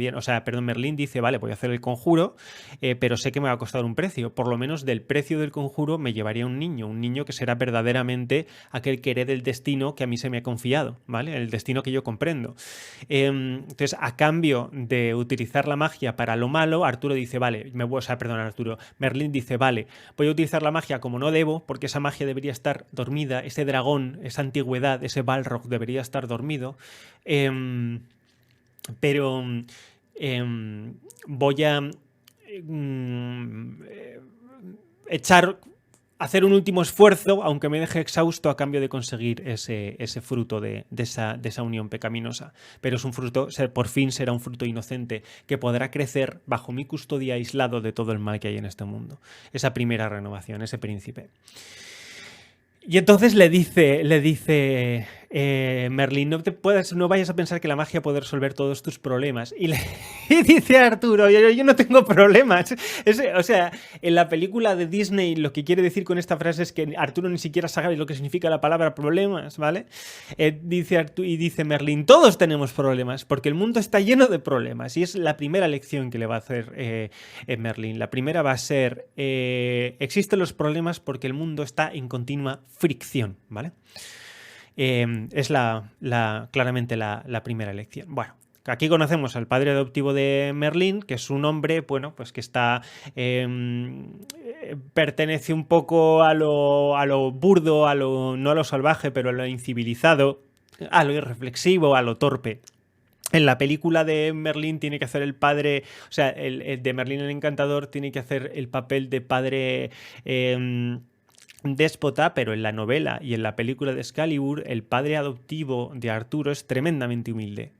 Merlín dice, vale, voy a hacer el conjuro, pero sé que me va a costar un precio, por lo menos del precio del conjuro me llevaría un niño que será verdaderamente aquel que herede el destino que a mí se me ha confiado, ¿vale? El destino que yo comprendo. Entonces, a cambio de utilizar la magia para lo malo, Arturo dice, vale, Merlín dice, vale, voy a utilizar la magia como no debo, porque esa magia debería estar dormida, ese dragón, esa antigüedad, ese Balrog debería estar dormido, pero voy a hacer un último esfuerzo, aunque me deje exhausto, a cambio de conseguir ese fruto de esa unión pecaminosa. Pero es un fruto, por fin será un fruto inocente que podrá crecer bajo mi custodia, aislado de todo el mal que hay en este mundo. Esa primera renovación, ese príncipe. Y entonces le dice Merlín, no vayas a pensar que la magia puede resolver todos tus problemas. Y dice Arturo, yo no tengo problemas. O sea, en la película de Disney lo que quiere decir con esta frase es que Arturo ni siquiera sabe lo que significa la palabra problemas, ¿vale? Dice Merlín, todos tenemos problemas, porque el mundo está lleno de problemas. Y es la primera lección que le va a hacer Merlín. La primera va a ser, existen los problemas porque el mundo está en continua fricción, ¿vale? Es claramente la primera lección. Bueno, aquí conocemos al padre adoptivo de Merlín, que es un hombre, bueno, pues que está pertenece un poco a lo burdo, no a lo salvaje, pero a lo incivilizado, a lo irreflexivo, a lo torpe. En la película de Merlín tiene que hacer el padre, o sea, el de Merlín el Encantador tiene que hacer el papel de padre déspota, pero en la novela y en la película de Excalibur, el padre adoptivo de Arturo es tremendamente humilde,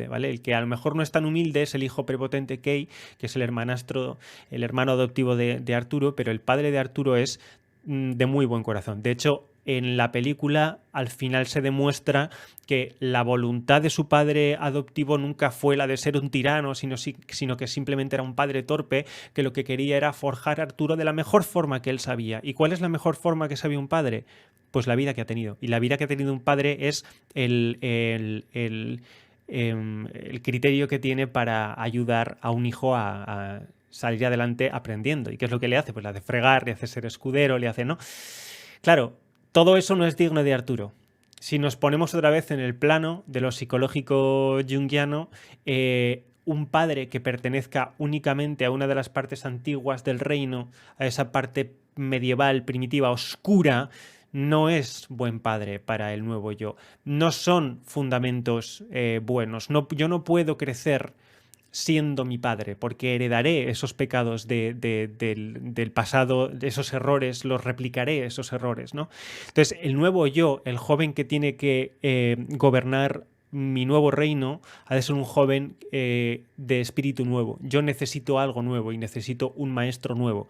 ¿vale? El que a lo mejor no es tan humilde es el hijo prepotente Kay, que es el hermano adoptivo de Arturo, pero el padre de Arturo es de muy buen corazón. De hecho, en la película al final se demuestra que la voluntad de su padre adoptivo nunca fue la de ser un tirano, sino que simplemente era un padre torpe que lo que quería era forjar a Arturo de la mejor forma que él sabía. ¿Y cuál es la mejor forma que sabía un padre? Pues la vida que ha tenido. Y la vida que ha tenido un padre es el criterio que tiene para ayudar a un hijo a salir adelante aprendiendo. ¿Y qué es lo que le hace? Pues le hace fregar, le hace ser escudero, le hace, ¿no? Claro, todo eso no es digno de Arturo. Si nos ponemos otra vez en el plano de lo psicológico junguiano, un padre que pertenezca únicamente a una de las partes antiguas del reino, a esa parte medieval, primitiva, oscura, no es buen padre para el nuevo yo. No son fundamentos buenos. Yo no puedo crecer siendo mi padre, porque heredaré esos pecados del pasado, esos errores, los replicaré, esos errores, ¿no? Entonces, el nuevo yo, el joven que tiene que gobernar mi nuevo reino, ha de ser un joven de espíritu nuevo. Yo necesito algo nuevo y necesito un maestro nuevo,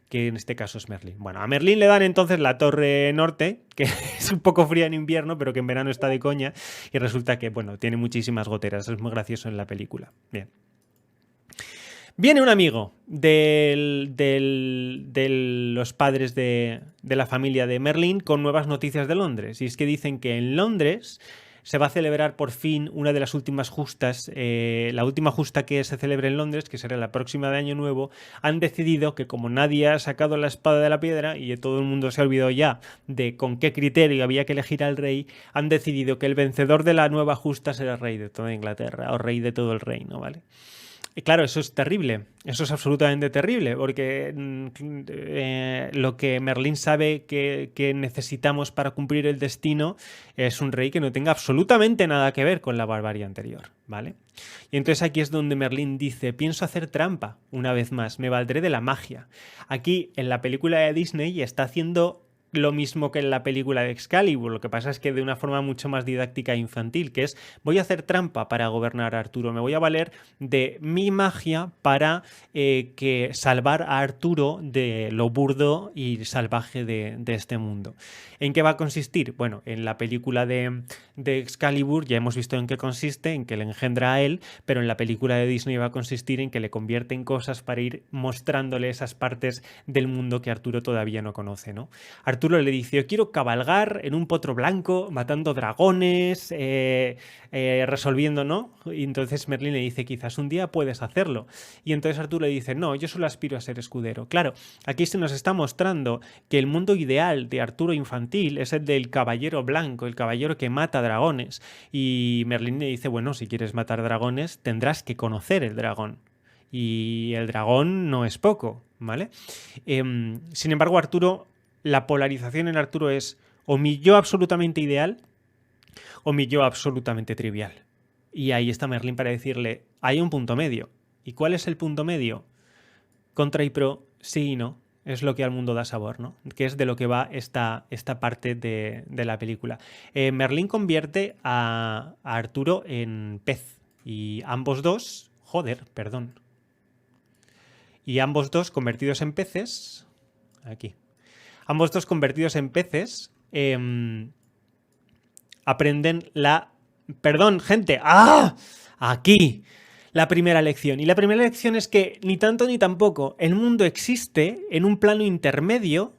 que en este caso es Merlín. Bueno, a Merlín le dan entonces la Torre Norte, que es un poco fría en invierno, pero que en verano está de coña, y resulta que, bueno, tiene muchísimas goteras. Es muy gracioso en la película. Bien. Viene un amigo de los padres de la familia de Merlín con nuevas noticias de Londres. Y es que dicen que en Londres se va a celebrar por fin una de las últimas justas, la última justa que se celebre en Londres, que será la próxima de Año Nuevo. Han decidido que, como nadie ha sacado la espada de la piedra y todo el mundo se ha olvidado ya de con qué criterio había que elegir al rey, han decidido que el vencedor de la nueva justa será rey de toda Inglaterra o rey de todo el reino, ¿vale? Y claro, eso es terrible, eso es absolutamente terrible, porque lo que Merlín sabe que necesitamos para cumplir el destino es un rey que no tenga absolutamente nada que ver con la barbarie anterior, ¿vale? Y entonces aquí es donde Merlín dice, pienso hacer trampa una vez más, me valdré de la magia. Aquí en la película de Disney está haciendo lo mismo que en la película de Excalibur, lo que pasa es que de una forma mucho más didáctica e infantil, que es voy a hacer trampa para gobernar a Arturo, me voy a valer de mi magia para que salvar a Arturo de lo burdo y salvaje de este mundo. ¿En qué va a consistir? Bueno, en la película de Excalibur ya hemos visto en qué consiste, en que le engendra a él, pero en la película de Disney va a consistir en que le convierte en cosas para ir mostrándole esas partes del mundo que Arturo todavía no conoce, ¿no? Arturo le dice, yo quiero cabalgar en un potro blanco, matando dragones, resolviendo, ¿no? Y entonces Merlín le dice, quizás un día puedes hacerlo. Y entonces Arturo le dice, no, yo solo aspiro a ser escudero. Claro, aquí se nos está mostrando que el mundo ideal de Arturo infantil es el del caballero blanco, el caballero que mata dragones. Y Merlín le dice, bueno, si quieres matar dragones, tendrás que conocer el dragón. Y el dragón no es poco, ¿vale? Sin embargo, Arturo, la polarización en Arturo es o mi yo absolutamente ideal o mi yo absolutamente trivial. Y ahí está Merlín para decirle, hay un punto medio. ¿Y cuál es el punto medio? Contra y pro, sí y no. Es lo que al mundo da sabor, ¿no? Que es de lo que va esta parte de la película. Merlín convierte a Arturo en pez. Y ambos dos... Joder, perdón. Y ambos dos convertidos en peces... Aquí. Ambos dos convertidos en peces... aprenden la... Perdón, gente. ¡Ah! Aquí. La primera lección. Y la primera lección es que ni tanto ni tampoco. El mundo existe en un plano intermedio,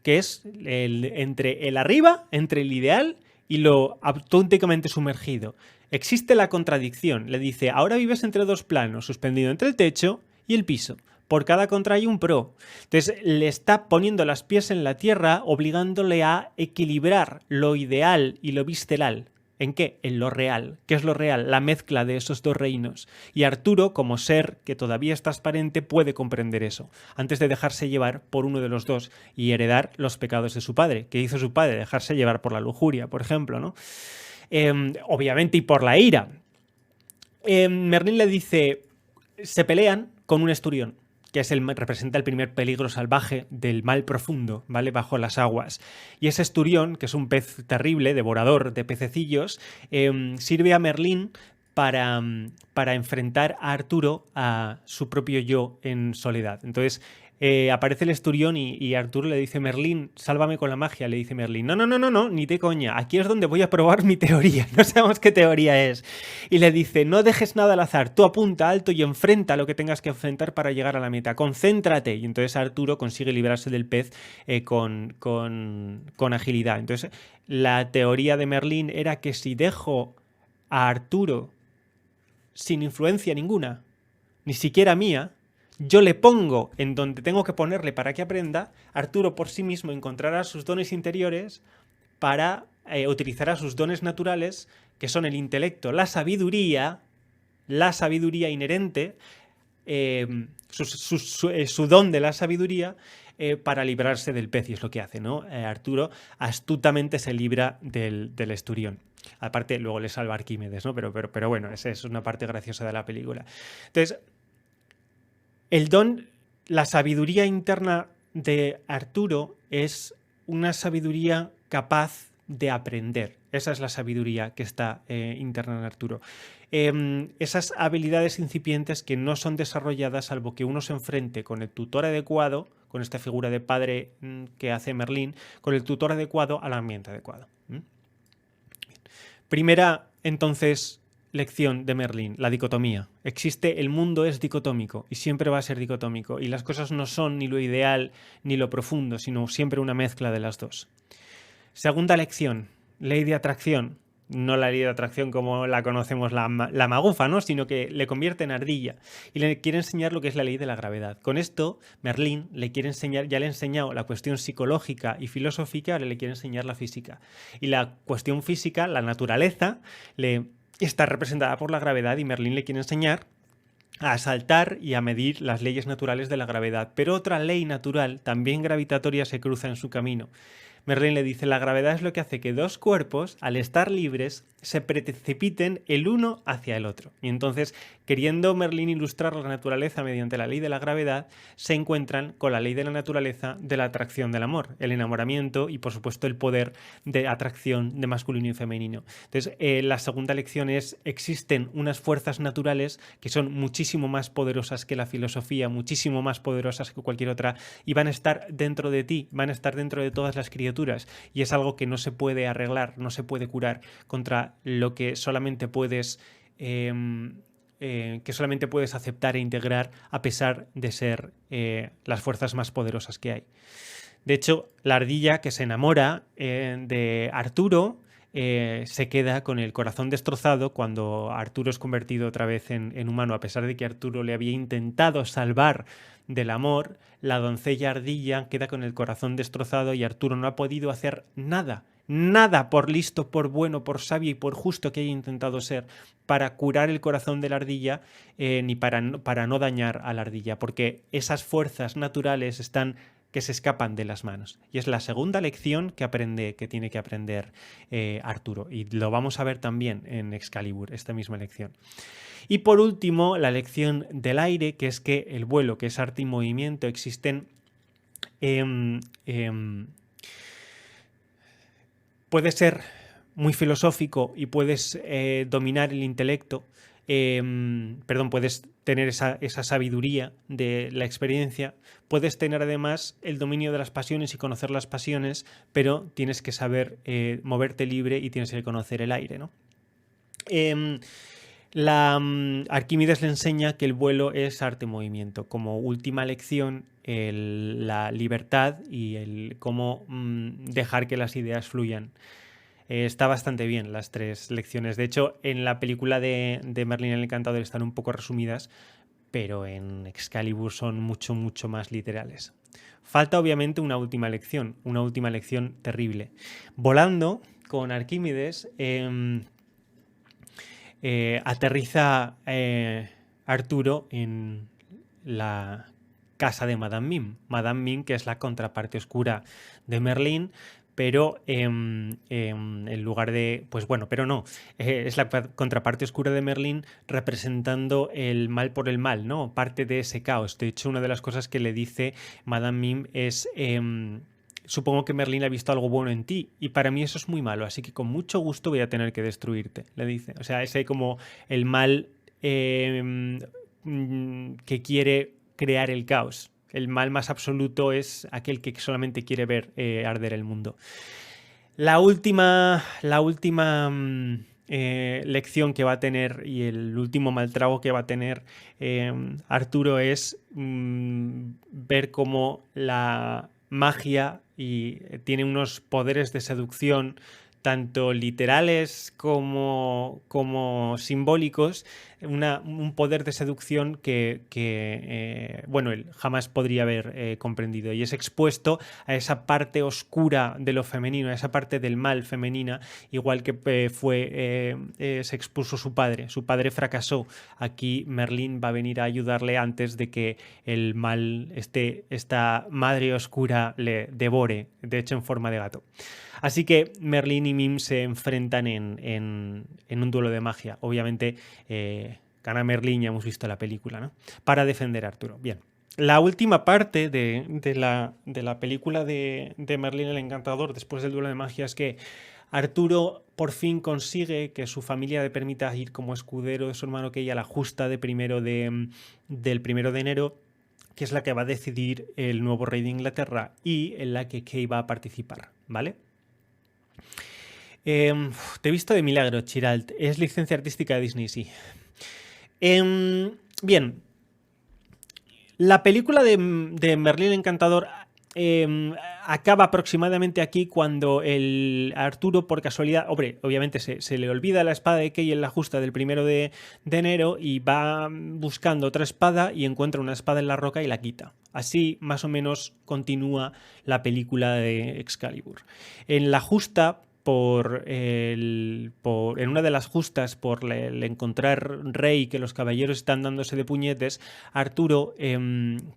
que es entre el arriba, entre el ideal y lo auténticamente sumergido. Existe la contradicción. Le dice, ahora vives entre dos planos, suspendido entre el techo y el piso. Por cada contra hay un pro. Entonces le está poniendo los pies en la tierra, obligándole a equilibrar lo ideal y lo visceral. ¿En qué? En lo real. ¿Qué es lo real? La mezcla de esos dos reinos. Y Arturo, como ser que todavía es transparente, puede comprender eso, antes de dejarse llevar por uno de los dos y heredar los pecados de su padre. ¿Qué hizo su padre? Dejarse llevar por la lujuria, por ejemplo, ¿no? Obviamente, y por la ira. Merlín le dice, se pelean con un esturión, que es representa el primer peligro salvaje del mal profundo, ¿vale? Bajo las aguas. Y ese esturión, que es un pez terrible, devorador de pececillos, sirve a Merlín para enfrentar a Arturo a su propio yo en soledad. Entonces aparece el esturión y Arturo le dice, Merlín, sálvame con la magia. Le dice Merlín, no, ni de coña, aquí es donde voy a probar mi teoría. No sabemos qué teoría es. Y le dice, no dejes nada al azar, tú apunta alto y enfrenta lo que tengas que enfrentar para llegar a la meta, concéntrate. Y entonces Arturo consigue librarse del pez con agilidad. Entonces la teoría de Merlín era que si dejo a Arturo sin influencia ninguna, ni siquiera mía, yo le pongo en donde tengo que ponerle para que aprenda, Arturo por sí mismo encontrará sus dones interiores para utilizará sus dones naturales, que son el intelecto, la sabiduría inherente, su don de la sabiduría, para librarse del pez, y es lo que hace, ¿no? Arturo astutamente se libra del esturión. Aparte, luego le salva a Arquímedes, ¿no? Pero bueno, esa es una parte graciosa de la película. Entonces, el don, la sabiduría interna de Arturo es una sabiduría capaz de aprender. Esa es la sabiduría que está interna en Arturo. Esas habilidades incipientes que no son desarrolladas salvo que uno se enfrente con el tutor adecuado, con esta figura de padre que hace Merlín, con el tutor adecuado al ambiente adecuado. Primera, entonces, lección de Merlín, la dicotomía. El mundo es dicotómico y siempre va a ser dicotómico, y las cosas no son ni lo ideal ni lo profundo, sino siempre una mezcla de las dos. Segunda lección, ley de atracción. No la ley de atracción como la conocemos la magufa, ¿no? Sino que le convierte en ardilla y le quiere enseñar lo que es la ley de la gravedad. Con esto, Merlín le quiere enseñar, ya le ha enseñado la cuestión psicológica y filosófica, ahora le quiere enseñar la física. Y la cuestión física, la naturaleza, está representada por la gravedad, y Merlín le quiere enseñar a saltar y a medir las leyes naturales de la gravedad. Pero otra ley natural, también gravitatoria, se cruza en su camino. Merlín le dice, la gravedad es lo que hace que dos cuerpos, al estar libres, se precipiten el uno hacia el otro. Y entonces, queriendo Merlín ilustrar la naturaleza mediante la ley de la gravedad, se encuentran con la ley de la naturaleza de la atracción del amor, el enamoramiento y, por supuesto, el poder de atracción de masculino y femenino. Entonces, la segunda lección es, existen unas fuerzas naturales que son muchísimo más poderosas que la filosofía, muchísimo más poderosas que cualquier otra, y van a estar dentro de ti, van a estar dentro de todas las criaturas, y es algo que no se puede arreglar, no se puede curar, contra lo que solamente puedes aceptar e integrar a pesar de ser las fuerzas más poderosas que hay. De hecho, la ardilla que se enamora de Arturo se queda con el corazón destrozado cuando Arturo es convertido otra vez en humano, a pesar de que Arturo le había intentado salvar del amor. La doncella ardilla queda con el corazón destrozado y Arturo no ha podido hacer nada, por listo, por bueno, por sabio y por justo que haya intentado ser, para curar el corazón de la ardilla, ni para no dañar a la ardilla, porque esas fuerzas naturales que se escapan de las manos. Y es la segunda lección que tiene que aprender Arturo. Y lo vamos a ver también en Excalibur, esta misma lección. Y por último, la lección del aire, que es que el vuelo, que es arte y movimiento, existen... puede ser muy filosófico y puedes dominar el intelecto, puedes tener esa sabiduría de la experiencia, puedes tener además el dominio de las pasiones y conocer las pasiones, pero tienes que saber moverte libre y tienes que conocer el aire, ¿no? Arquímedes le enseña que el vuelo es arte-movimiento. Como última lección, la libertad y el cómo dejar que las ideas fluyan. Está bastante bien las tres lecciones. De hecho, en la película de Merlín el Encantador están un poco resumidas, pero en Excalibur son mucho, mucho más literales. Falta obviamente una última lección terrible. Volando con Arquímedes, aterriza Arturo en la casa de Madame Mim. Madame Mim, que es la contraparte oscura de Merlín, pero en lugar de... Pues bueno, pero no. Es la contraparte oscura de Merlín representando el mal por el mal, ¿no? Parte de ese caos. De hecho, una de las cosas que le dice Madame Mim es... supongo que Merlín ha visto algo bueno en ti y para mí eso es muy malo, así que con mucho gusto voy a tener que destruirte, le dice. O sea, ese como el mal que quiere crear el caos. El mal más absoluto es aquel que solamente quiere ver arder el mundo. La última lección que va a tener y el último mal trago que va a tener Arturo es ver cómo la magia tiene unos poderes de seducción tanto literales como simbólicos, un poder de seducción que él jamás podría haber comprendido, y es expuesto a esa parte oscura de lo femenino, a esa parte del mal femenina, igual que se expuso su padre. Su padre fracasó. Aquí Merlín va a venir a ayudarle antes de que el mal, esta madre oscura, le devore, de hecho en forma de gato. Así que Merlín y Mim se enfrentan en un duelo de magia. Obviamente gana Merlín, ya hemos visto la película, ¿no? Para defender a Arturo. Bien. La última parte de la película de Merlín el Encantador, después del duelo de magia, es que Arturo por fin consigue que su familia le permita ir como escudero de su hermano Kay a la justa del 1 de enero, que es la que va a decidir el nuevo rey de Inglaterra y en la que Kay va a participar, ¿vale? Te he visto de milagro, Chiralt. Es licencia artística de Disney, sí. Bien. La película de Merlín el Encantador acaba aproximadamente aquí cuando el Arturo, por casualidad, obviamente se le olvida la espada de Kay en la justa del 1 de enero y va buscando otra espada y encuentra una espada en la roca y la quita. Así más o menos continúa la película de Excalibur. En la justa en una de las justas, por el encontrar rey que los caballeros están dándose de puñetes, Arturo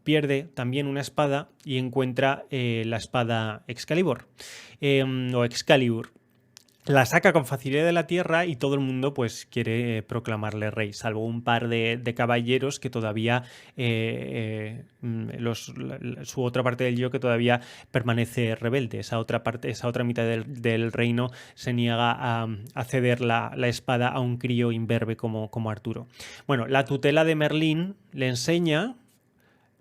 pierde también una espada y encuentra la espada Excalibur, o Excalibur. La saca con facilidad de la tierra y todo el mundo pues quiere proclamarle rey, salvo un par de caballeros que todavía, su otra parte del yo que todavía permanece rebelde. Esa otra parte, esa otra mitad del reino se niega a ceder la espada a un crío imberbe como Arturo. Bueno, la tutela de Merlín le enseña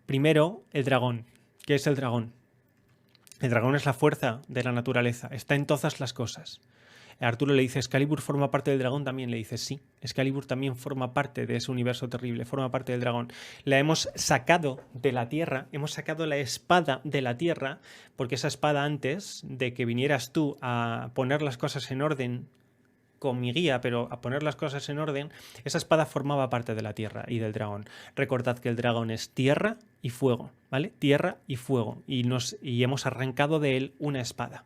primero el dragón. ¿Qué es el dragón? El dragón es la fuerza de la naturaleza, está en todas las cosas. Arturo le dice, ¿Excalibur forma parte del dragón? También le dice, sí, Excalibur también forma parte de ese universo terrible, forma parte del dragón. La hemos sacado de la tierra, hemos sacado la espada de la tierra, porque esa espada, antes de que vinieras tú a poner las cosas en orden con mi guía, pero a poner las cosas en orden, esa espada formaba parte de la tierra y del dragón. Recordad que el dragón es tierra y fuego, ¿vale? Tierra y fuego, y hemos arrancado de él una espada.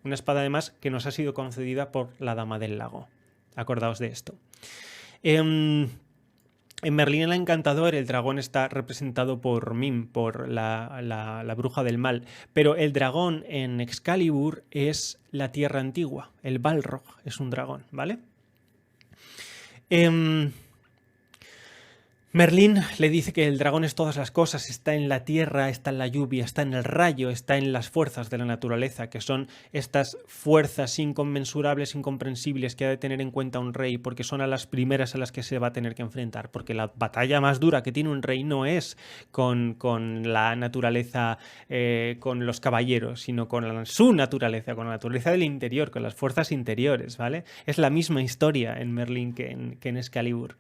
Una espada, además, que nos ha sido concedida por la Dama del Lago. Acordaos de esto. En Merlín el Encantador, el dragón está representado por Mim, por la bruja del mal. Pero el dragón en Excalibur es la tierra antigua. El Balrog es un dragón, ¿vale? Merlín le dice que el dragón es todas las cosas, está en la tierra, está en la lluvia, está en el rayo, está en las fuerzas de la naturaleza, que son estas fuerzas inconmensurables, incomprensibles que ha de tener en cuenta un rey, porque son a las primeras a las que se va a tener que enfrentar, porque la batalla más dura que tiene un rey no es con la naturaleza, con los caballeros, sino con su naturaleza, con la naturaleza del interior, con las fuerzas interiores, ¿vale? Es la misma historia en Merlín que en Excalibur.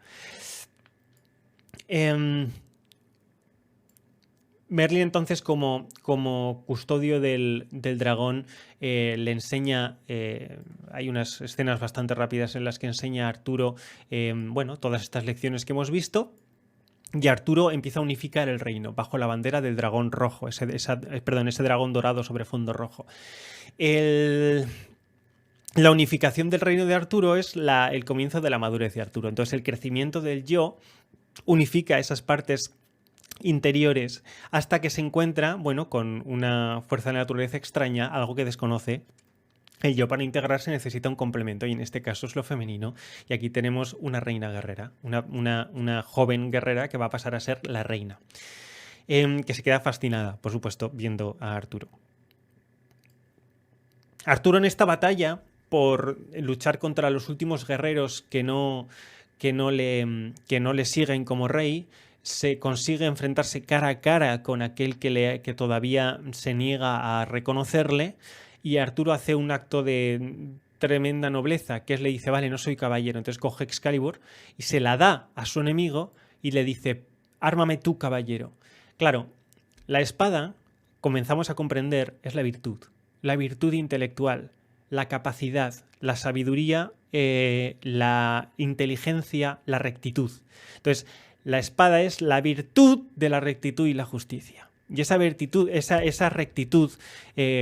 Merlín, entonces, como custodio del dragón, le enseña, hay unas escenas bastante rápidas en las que enseña a Arturo, bueno, todas estas lecciones que hemos visto, y Arturo empieza a unificar el reino bajo la bandera del dragón rojo, ese dragón dorado sobre fondo rojo. La unificación del reino de Arturo es el comienzo de la madurez de Arturo. Entonces, el crecimiento del yo unifica esas partes interiores hasta que se encuentra, bueno, con una fuerza de la naturaleza extraña, algo que desconoce. El yo, para integrarse, necesita un complemento, y en este caso es lo femenino. Y aquí tenemos una reina guerrera, una joven guerrera que va a pasar a ser la reina, que se queda fascinada, por supuesto, viendo a Arturo. Arturo, en esta batalla por luchar contra los últimos guerreros que no le siguen como rey, se consigue enfrentarse cara a cara con aquel que todavía se niega a reconocerle, y Arturo hace un acto de tremenda nobleza, que es, le dice, vale, no soy caballero. Entonces coge Excalibur y se la da a su enemigo y le dice, ármame tú, caballero. Claro, la espada, comenzamos a comprender, es la virtud intelectual, la capacidad, la sabiduría, la inteligencia, la rectitud. Entonces, la espada es la virtud de la rectitud y la justicia. Y esa virtud, esa rectitud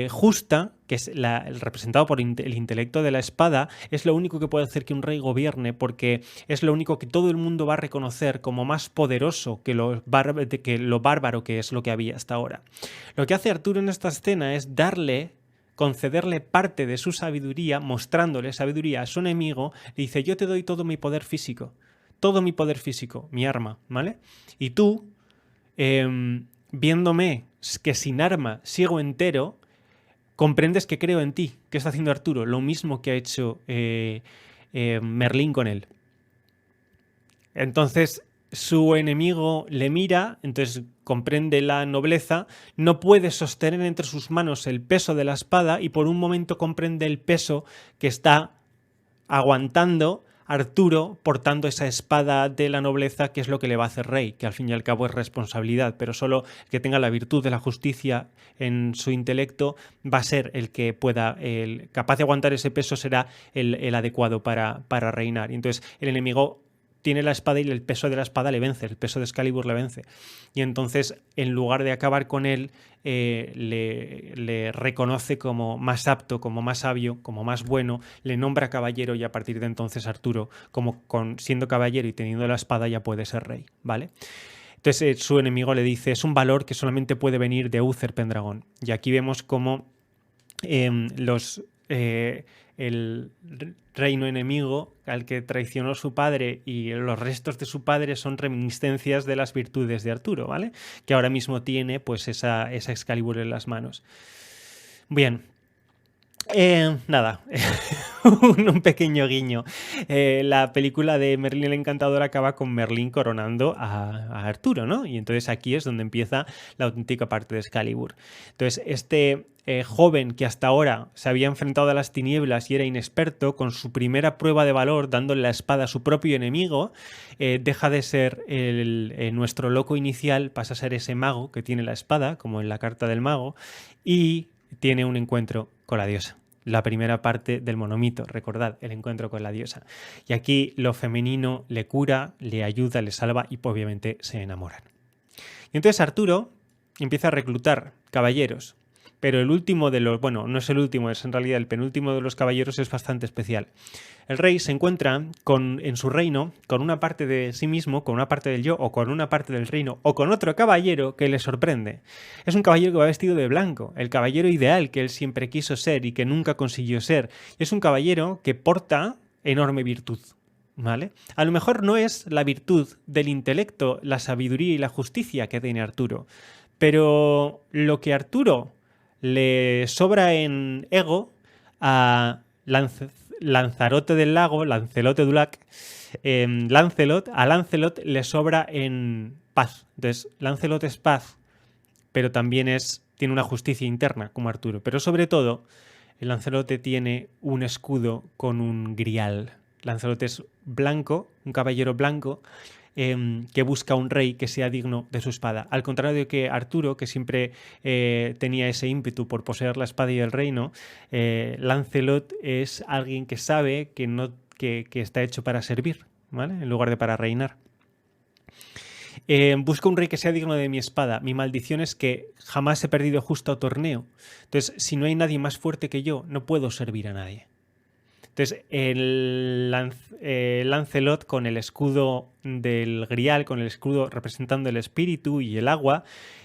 justa, que es el representado por el intelecto de la espada, es lo único que puede hacer que un rey gobierne, porque es lo único que todo el mundo va a reconocer como más poderoso que lo bárbaro que es lo que había hasta ahora. Lo que hace Arturo en esta escena es concederle parte de su sabiduría, mostrándole sabiduría a su enemigo. Le dice, yo te doy todo mi poder físico, mi arma, ¿vale? Y tú, viéndome que sin arma sigo entero, comprendes que creo en ti. ¿Qué está haciendo Arturo? Lo mismo que ha hecho Merlín con él. Entonces, su enemigo le mira, entonces comprende la nobleza, no puede sostener entre sus manos el peso de la espada, y por un momento comprende el peso que está aguantando Arturo portando esa espada de la nobleza, que es lo que le va a hacer rey, que al fin y al cabo es responsabilidad, pero solo el que tenga la virtud de la justicia en su intelecto va a ser el que pueda, capaz de aguantar ese peso será el adecuado para reinar. Y entonces el enemigo tiene la espada y el peso de la espada le vence, el peso de Excalibur le vence. Y entonces, en lugar de acabar con él, le reconoce como más apto, como más sabio, como más bueno, le nombra caballero y a partir de entonces Arturo, siendo caballero y teniendo la espada, ya puede ser rey, ¿vale? Entonces su enemigo le dice, es un valor que solamente puede venir de Uther Pendragon. Y aquí vemos cómo el reino enemigo al que traicionó su padre y los restos de su padre son reminiscencias de las virtudes de Arturo, ¿vale? Que ahora mismo tiene pues esa Excalibur en las manos. Bien. Nada, un pequeño guiño. La película de Merlín el Encantador acaba con Merlín coronando a Arturo, ¿no? Y entonces aquí es donde empieza la auténtica parte de Excalibur. Entonces, este joven que hasta ahora se había enfrentado a las tinieblas y era inexperto, con su primera prueba de valor, dándole la espada a su propio enemigo, deja de ser nuestro loco inicial, pasa a ser ese mago que tiene la espada, como en la carta del mago, y tiene un encuentro con la diosa. La primera parte del monomito, recordad, el encuentro con la diosa. Y aquí lo femenino le cura, le ayuda, le salva y obviamente se enamoran. Y entonces Arturo empieza a reclutar caballeros, pero el último de los, bueno, no es el último, es en realidad el penúltimo de los caballeros, es bastante especial. El rey se encuentra en su reino con una parte de sí mismo, con una parte del yo, o con una parte del reino, o con otro caballero que le sorprende. Es un caballero que va vestido de blanco, el caballero ideal que él siempre quiso ser y que nunca consiguió ser. Es un caballero que porta enorme virtud. ¿Vale? A lo mejor no es la virtud del intelecto, la sabiduría y la justicia que tiene Arturo, pero lo que a Arturo le sobra en ego, a Lanzarote del Lago, Lancelote Dulac, a Lancelot le sobra en paz. Entonces, Lancelot es paz, pero también tiene una justicia interna como Arturo. Pero sobre todo, el Lancelote tiene un escudo con un grial. Lancelot es blanco, un caballero blanco, que busca un rey que sea digno de su espada. Al contrario que Arturo, que siempre tenía ese ímpetu por poseer la espada y el reino, Lancelot es alguien que sabe que está hecho para servir, ¿vale? En lugar de para reinar. Busco un rey que sea digno de mi espada. Mi maldición es que jamás he perdido justo torneo. Entonces, si no hay nadie más fuerte que yo, no puedo servir a nadie. Entonces, el Lancelot con el escudo del grial, con el escudo representando el espíritu y el agua,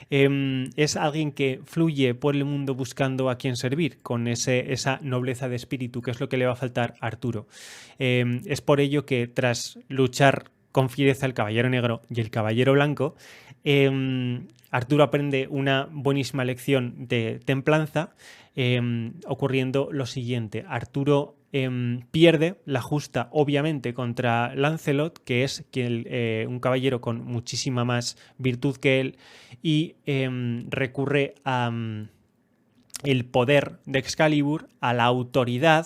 es alguien que fluye por el mundo buscando a quien servir, con esa nobleza de espíritu, que es lo que le va a faltar a Arturo. Es por ello que tras luchar con fiereza el caballero negro y el caballero blanco, Arturo aprende una buenísima lección de templanza, ocurriendo lo siguiente. Arturo pierde la justa, obviamente, contra Lancelot, que es un caballero con muchísima más virtud que él, y recurre a el poder de Excalibur, a la autoridad,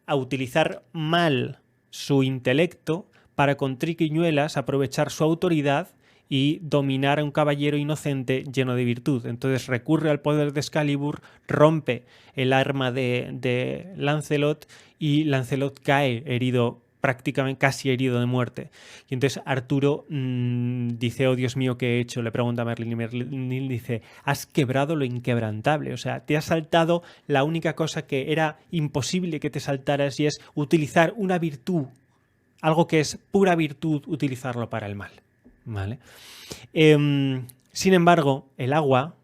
a utilizar mal su intelecto para con triquiñuelas aprovechar su autoridad y dominar a un caballero inocente lleno de virtud. Entonces recurre al poder de Excalibur, rompe el arma de Lancelot y Lancelot cae herido, prácticamente casi herido de muerte. Y entonces Arturo dice, oh Dios mío, ¿qué he hecho? Le pregunta a Merlín y Merlín dice, has quebrado lo inquebrantable, o sea, te has saltado la única cosa que era imposible que te saltaras y es utilizar una virtud, algo que es pura virtud, utilizarlo para el mal. ¿Vale? Sin embargo, el agua,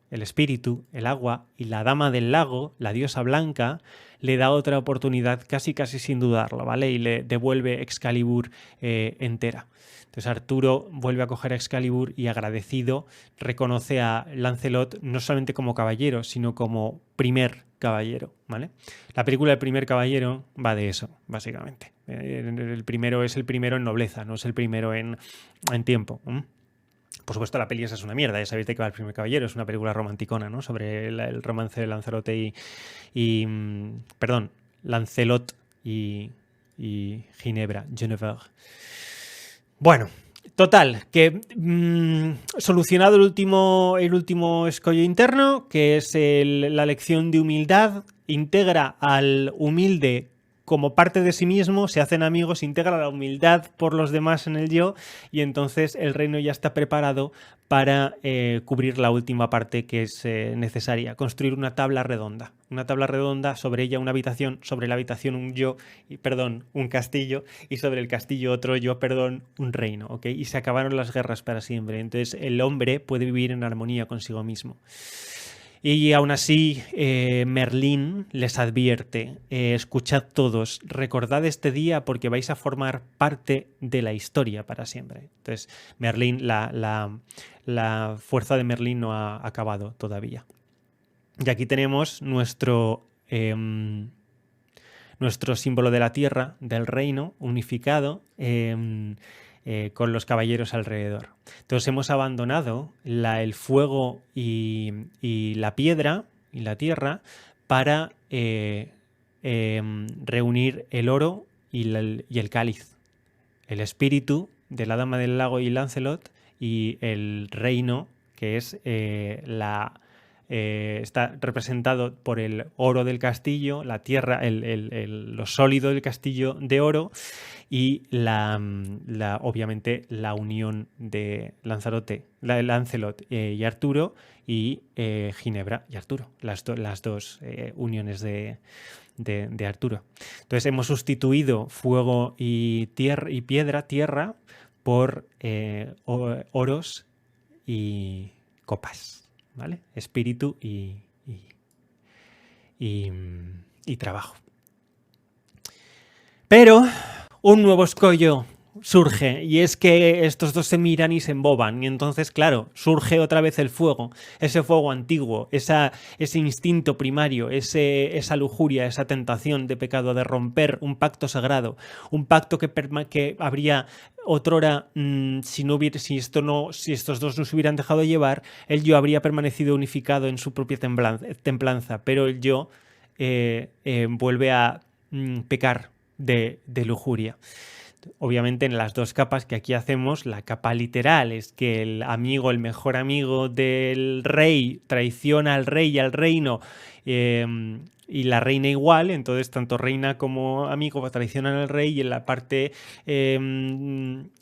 el espíritu, el agua y la dama del lago, la diosa blanca, le da otra oportunidad casi sin dudarlo, ¿vale? Y le devuelve Excalibur entera. Entonces Arturo vuelve a coger a Excalibur y agradecido reconoce a Lancelot no solamente como caballero, sino como primer caballero, ¿vale? La película El primer caballero va de eso, básicamente. El primero es el primero en nobleza, no es el primero en tiempo. Por supuesto, la peli esa es una mierda, ya sabéis de qué va El primer caballero, es una película romanticona, ¿no? Sobre el romance de Lanzarote Lancelot y Ginebra, Geneviève. Bueno, total, que solucionado el último escollo interno, que es la lección de humildad, integra al humilde como parte de sí mismo, se hacen amigos, integra la humildad por los demás en el yo, y entonces el reino ya está preparado para cubrir la última parte que es necesaria, construir una tabla redonda. Una tabla redonda, sobre ella una habitación, sobre la habitación un castillo, y sobre el castillo otro un reino, ¿ok? Y se acabaron las guerras para siempre. Entonces el hombre puede vivir en armonía consigo mismo. Y aún así, Merlín les advierte, escuchad todos, recordad este día porque vais a formar parte de la historia para siempre. Entonces, Merlín, la fuerza de Merlín no ha acabado todavía. Y aquí tenemos nuestro símbolo de la tierra, del reino, unificado, con los caballeros alrededor. Entonces hemos abandonado el fuego y la piedra y la tierra para reunir el oro y el cáliz, el espíritu de la Dama del Lago y Lancelot, y el reino, que es está representado por el oro del castillo, la tierra, lo sólido del castillo de oro, y obviamente la unión de Lancelot y Arturo, y Ginebra y Arturo, las dos uniones de Arturo. Entonces hemos sustituido fuego y tierra por oros y copas, ¿vale? Espíritu y trabajo. Pero un nuevo escollo surge, y es que estos dos se miran y se emboban, y entonces, claro, surge otra vez el fuego, ese fuego antiguo, ese instinto primario, esa lujuria, esa tentación de pecado, de romper un pacto sagrado, un pacto que habría otrora, si estos dos no se hubieran dejado llevar, el yo habría permanecido unificado en su propia templanza, pero el yo vuelve a pecar de lujuria. Obviamente en las dos capas que aquí hacemos, la capa literal es que el mejor amigo del rey, traiciona al rey y al reino, y la reina igual, entonces tanto reina como amigo traicionan al rey, y en la parte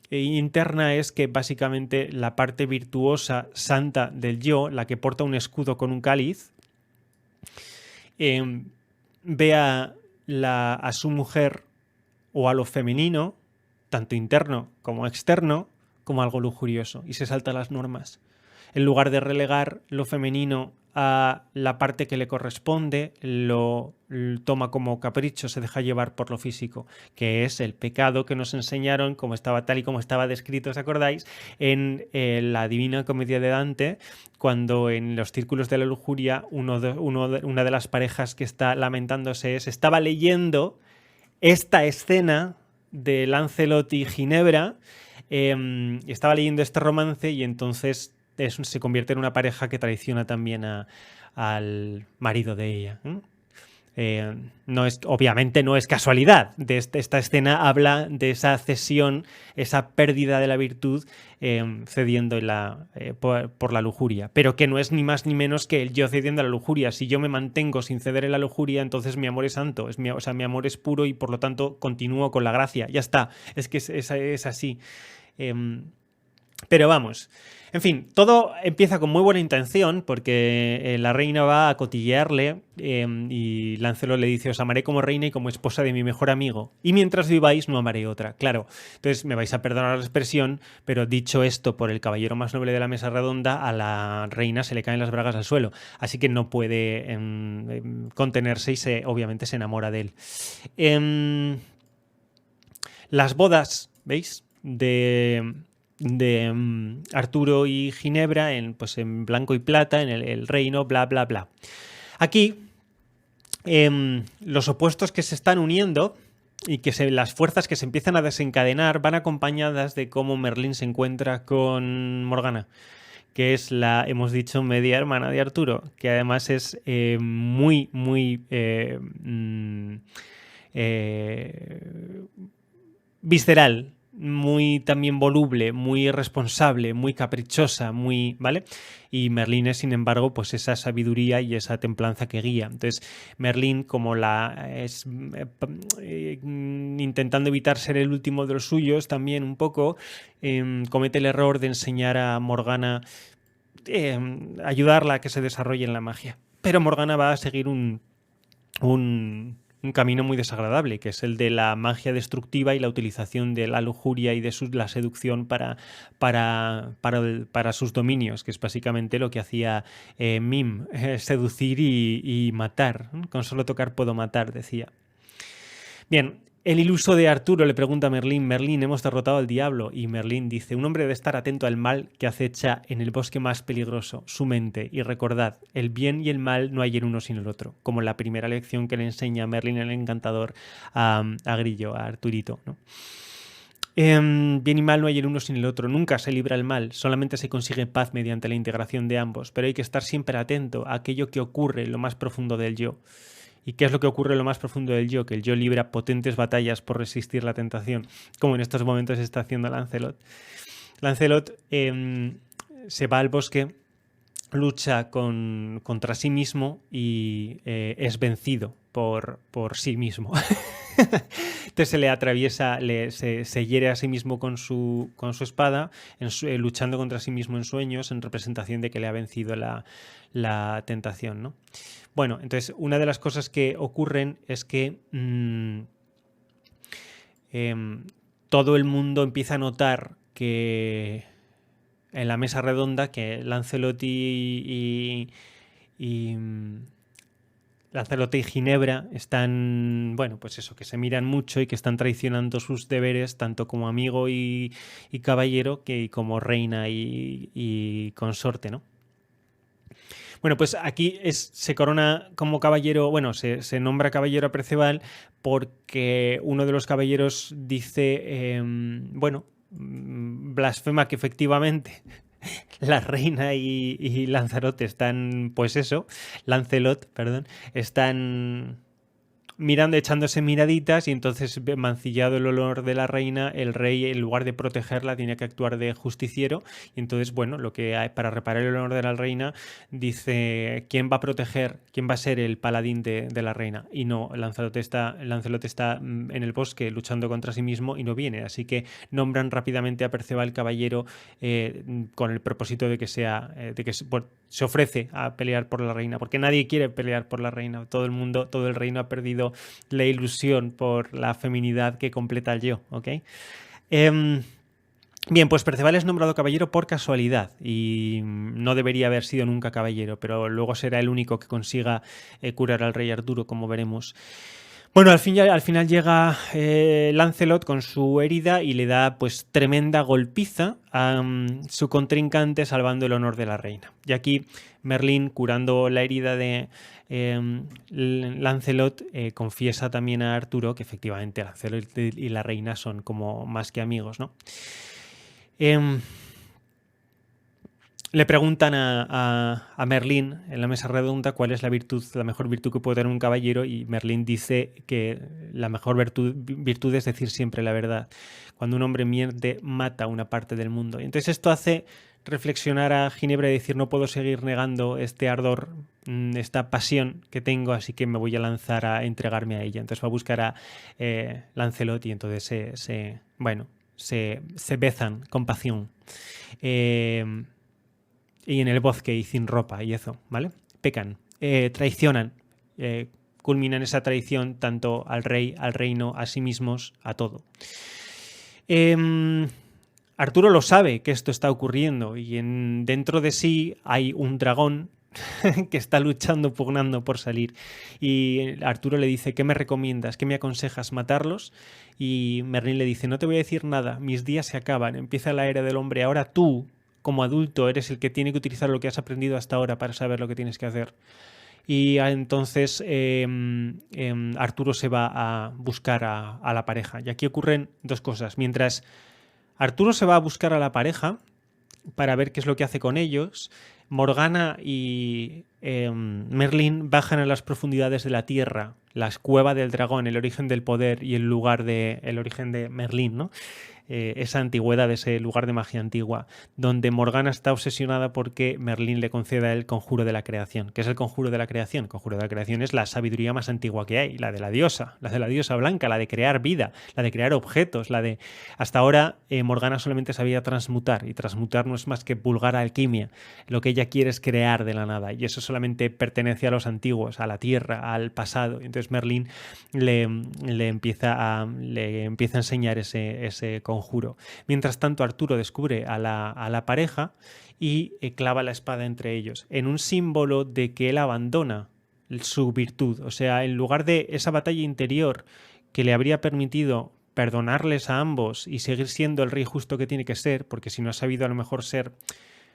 interna es que básicamente la parte virtuosa, santa del yo, la que porta un escudo con un cáliz, ve a su mujer o a lo femenino, tanto interno como externo, como algo lujurioso, y se salta las normas. En lugar de relegar lo femenino a la parte que le corresponde, lo toma como capricho, se deja llevar por lo físico, que es el pecado que nos enseñaron, tal y como estaba descrito, ¿os acordáis? En la Divina Comedia de Dante, cuando en los círculos de la lujuria una de las parejas que está lamentándose estaba leyendo esta escena de Lancelot y Ginebra, estaba leyendo este romance, y entonces se convierte en una pareja que traiciona también al marido de ella. Obviamente no es casualidad. Esta escena habla de esa cesión, esa pérdida de la virtud, cediendo por la lujuria, pero que no es ni más ni menos que el yo cediendo a la lujuria. Si yo me mantengo sin ceder en la lujuria, entonces mi amor es santo, mi amor es puro, y por lo tanto continúo con la gracia. Ya está, es que es así. Pero vamos, en fin, todo empieza con muy buena intención, porque la reina va a cotillearle, y Lancelot le dice: os amaré como reina y como esposa de mi mejor amigo, y mientras viváis no amaré otra. Claro, entonces me vais a perdonar la expresión, pero dicho esto por el caballero más noble de la mesa redonda, a la reina se le caen las bragas al suelo, así que no puede contenerse, y obviamente se enamora de él. Las bodas, ¿veis?, de Arturo y Ginebra en blanco y plata, en el reino, bla, bla, bla. Aquí, los opuestos que se están uniendo y las fuerzas que se empiezan a desencadenar van acompañadas de cómo Merlín se encuentra con Morgana, que es hemos dicho, media hermana de Arturo, que además es muy, muy visceral. muy también voluble, muy responsable, muy caprichosa, muy, ¿vale? Y Merlín es, sin embargo, pues esa sabiduría y esa templanza que guía. Entonces, Merlín, como intentando evitar ser el último de los suyos, también un poco comete el error de enseñar a Morgana, ayudarla a que se desarrolle en la magia. Pero Morgana va a seguir un camino muy desagradable, que es el de la magia destructiva y la utilización de la lujuria y de la seducción para sus dominios, que es básicamente lo que hacía Mim, seducir y matar. Con solo tocar puedo matar, decía. Bien, el iluso de Arturo le pregunta a Merlín: Merlín, hemos derrotado al diablo. Y Merlín dice: un hombre debe estar atento al mal que acecha en el bosque más peligroso, su mente. Y recordad, el bien y el mal no hay en uno sin el otro. Como la primera lección que le enseña Merlín el encantador a Grillo, a Arturito, ¿no? Bien y mal no hay el uno sin el otro. Nunca se libra el mal, solamente se consigue paz mediante la integración de ambos. Pero hay que estar siempre atento a aquello que ocurre en lo más profundo del yo. ¿Y qué es lo que ocurre en lo más profundo del yo? Que el yo libra potentes batallas por resistir la tentación, como en estos momentos está haciendo Lancelot. Lancelot se va al bosque, lucha contra sí mismo y es vencido por sí mismo. Entonces se le atraviesa, se hiere a sí mismo con su espada, luchando contra sí mismo en sueños, en representación de que le ha vencido la tentación, ¿no? Bueno, entonces una de las cosas que ocurren es que todo el mundo empieza a notar que en la mesa redonda que Lancelot y Lancelot y Ginebra están, bueno, pues eso, que se miran mucho y que están traicionando sus deberes tanto como amigo y caballero que como reina y consorte, ¿no? Bueno, pues aquí se corona como caballero, bueno, se nombra caballero a Perceval porque uno de los caballeros dice, bueno, blasfema que efectivamente la reina y Lancelot están, pues eso, Lancelot, perdón, están mirando, echándose miraditas, y entonces, mancillado el honor de la reina, el rey, en lugar de protegerla, tiene que actuar de justiciero. Y entonces, bueno, lo que hay para reparar el honor de la reina, dice: ¿quién va a proteger? ¿Quién va a ser el paladín de la reina? Y no, Lancelot está en el bosque luchando contra sí mismo y no viene. Así que nombran rápidamente a Perceval caballero con el propósito de que se ofrece a pelear por la reina, porque nadie quiere pelear por la reina. Todo el mundo, todo el reino ha perdido la ilusión por la feminidad que completa el yo, ¿ok? Bien, pues Perceval es nombrado caballero por casualidad y no debería haber sido nunca caballero, pero luego será el único que consiga curar al rey Arturo, como veremos. Bueno, al final llega Lancelot con su herida y le da pues tremenda golpiza a su contrincante, salvando el honor de la reina. Y aquí Merlín, curando la herida de Lancelot, confiesa también a Arturo que efectivamente Lancelot y la reina son como más que amigos, ¿no? Le preguntan a Merlín en la mesa redonda cuál es la mejor virtud que puede tener un caballero, y Merlín dice que la mejor virtud es decir siempre la verdad. Cuando un hombre miente, mata una parte del mundo. Y entonces esto hace reflexionar a Ginebra y decir: no puedo seguir negando este ardor, esta pasión que tengo, así que me voy a lanzar a entregarme a ella. Entonces va a buscar a Lancelot y entonces se besan con pasión. Y en el bosque y sin ropa y eso, ¿vale? Pecan, traicionan, culminan esa traición tanto al rey, al reino, a sí mismos, a todo. Arturo lo sabe que esto está ocurriendo y dentro de sí hay un dragón que está luchando, pugnando por salir. Y Arturo le dice: ¿qué me recomiendas? ¿Qué me aconsejas? ¿Matarlos? Y Merlín le dice: no te voy a decir nada, mis días se acaban, empieza la era del hombre, ahora tú, como adulto, eres el que tiene que utilizar lo que has aprendido hasta ahora para saber lo que tienes que hacer. Y entonces Arturo se va a buscar a la pareja. Y aquí ocurren dos cosas. Mientras Arturo se va a buscar a la pareja para ver qué es lo que hace con ellos, Morgana y Merlín bajan a las profundidades de la tierra, las cuevas del dragón, el origen del poder y el origen de Merlín, ¿no? esa antigüedad, ese lugar de magia antigua, donde Morgana está obsesionada porque Merlín le conceda el conjuro de la creación. ¿Qué es el conjuro de la creación? El conjuro de la creación es la sabiduría más antigua que hay, la de la diosa blanca, la de crear vida, la de crear objetos, la de... Hasta ahora Morgana solamente sabía transmutar, y transmutar no es más que vulgar alquimia. Lo que ella quiere es crear de la nada, y eso solamente pertenece a los antiguos, a la tierra, al pasado. Entonces Merlín le empieza a enseñar ese conjuro. Mientras tanto, Arturo descubre a la pareja y clava la espada entre ellos, en un símbolo de que él abandona su virtud. O sea, en lugar de esa batalla interior que le habría permitido perdonarles a ambos y seguir siendo el rey justo que tiene que ser, porque si no ha sabido a lo mejor ser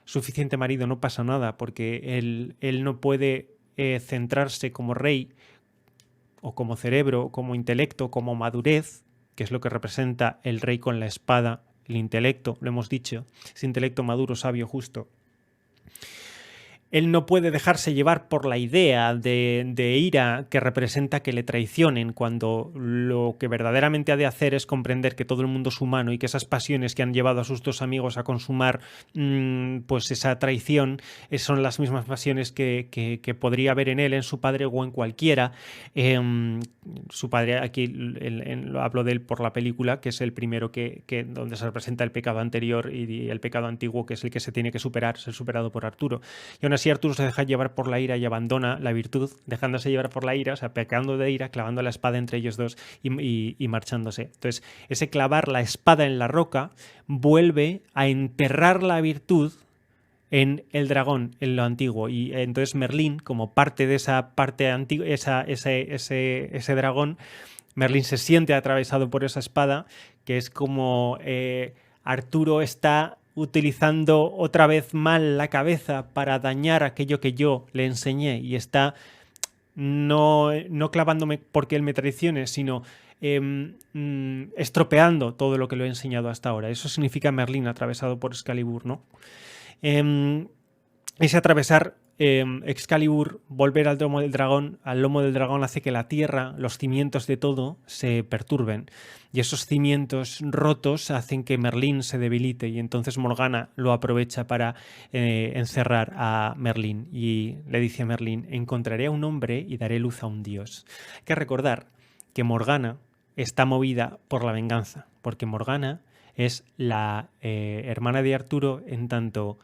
suficiente marido no pasa nada, porque él no puede centrarse como rey o como cerebro, como intelecto, como madurez, que es lo que representa el rey con la espada, el intelecto, lo hemos dicho, ese intelecto maduro, sabio, justo. Él no puede dejarse llevar por la idea de ira que representa que le traicionen, cuando lo que verdaderamente ha de hacer es comprender que todo el mundo es humano y que esas pasiones que han llevado a sus dos amigos a consumar pues esa traición son las mismas pasiones que podría haber en él, en su padre o en cualquiera. Su padre, aquí lo hablo de él por la película, que es el primero donde se representa el pecado anterior y el pecado antiguo, que es el que se tiene que superar, ser superado por Arturo. Y aún así Arturo se deja llevar por la ira y abandona la virtud, dejándose llevar por la ira, o sea, pecando de ira, clavando la espada entre ellos dos y marchándose. Entonces, ese clavar la espada en la roca vuelve a enterrar la virtud en el dragón, en lo antiguo. Y entonces Merlín, como parte de esa parte antigua, ese dragón, Merlín se siente atravesado por esa espada, que es como Arturo está utilizando otra vez mal la cabeza para dañar aquello que yo le enseñé, y está no clavándome porque él me traicione, sino estropeando todo lo que lo he enseñado hasta ahora. Eso significa Merlín atravesado por Excalibur, ¿no? Ese atravesar Excalibur, volver al lomo del dragón hace que la tierra, los cimientos de todo se perturben, y esos cimientos rotos hacen que Merlín se debilite, y entonces Morgana lo aprovecha para encerrar a Merlín, y le dice a Merlín: encontraré a un hombre y daré luz a un dios. Hay que recordar que Morgana está movida por la venganza, porque Morgana es la hermana de Arturo, en tanto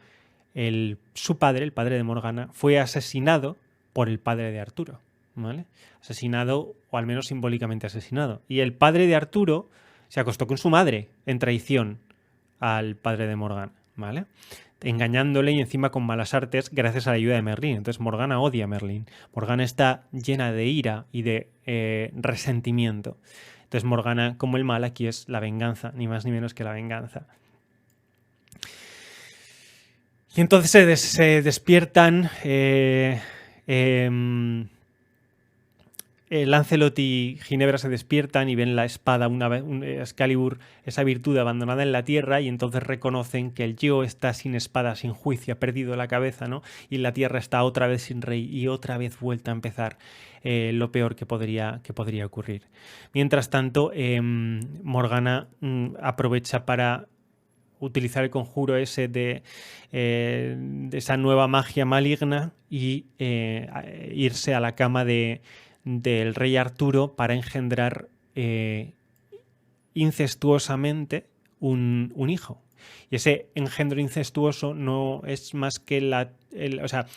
su padre, el padre de Morgana, fue asesinado por el padre de Arturo, ¿vale? Asesinado, o al menos simbólicamente asesinado. Y el padre de Arturo se acostó con su madre en traición al padre de Morgana, ¿vale? Engañándole, y encima con malas artes, gracias a la ayuda de Merlín. Entonces Morgana odia a Merlín. Morgana está llena de ira y de resentimiento. Entonces Morgana, como el mal, aquí es la venganza, ni más ni menos que la venganza. Y entonces se despiertan Lancelot y Ginebra se despiertan y ven la espada, Excalibur, esa virtud abandonada en la tierra, y entonces reconocen que el yo está sin espada, sin juicio, ha perdido la cabeza, ¿no? Y la tierra está otra vez sin rey y otra vez vuelta a empezar lo peor que podría ocurrir. Mientras tanto, Morgana aprovecha para utilizar el conjuro ese de esa nueva magia maligna y irse a la cama del rey Arturo para engendrar incestuosamente un hijo. Y ese engendro incestuoso no es más que o sea,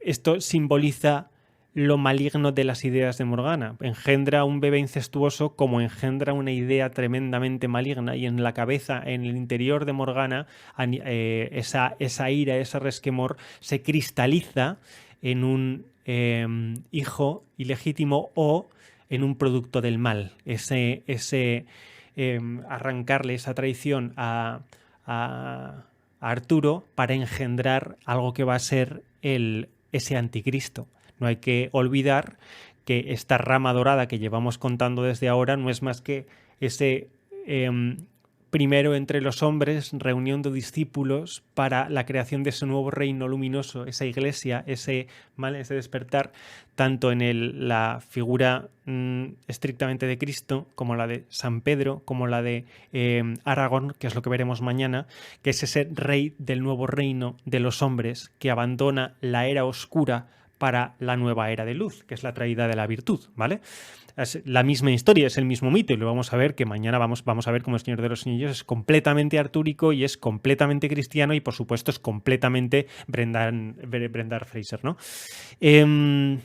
esto simboliza lo maligno de las ideas de Morgana. Engendra un bebé incestuoso como engendra una idea tremendamente maligna, y en la cabeza, en el interior de Morgana, esa ira, ese resquemor se cristaliza en un hijo ilegítimo o en un producto del mal. Arrancarle esa traición a Arturo para engendrar algo que va a ser ese anticristo. No hay que olvidar que esta rama dorada que llevamos contando desde ahora no es más que ese primero entre los hombres, reunión de discípulos para la creación de ese nuevo reino luminoso, esa iglesia, ¿vale? Ese despertar, tanto en la figura estrictamente de Cristo, como la de San Pedro, como la de Aragón, que es lo que veremos mañana, que es ese rey del nuevo reino de los hombres que abandona la era oscura para la nueva era de luz, que es la traída de la virtud, ¿vale? Es la misma historia, es el mismo mito, y lo vamos a ver que mañana vamos a ver cómo el Señor de los Anillos es completamente artúrico y es completamente cristiano y por supuesto es completamente Brendan Fraser, ¿no? Bien,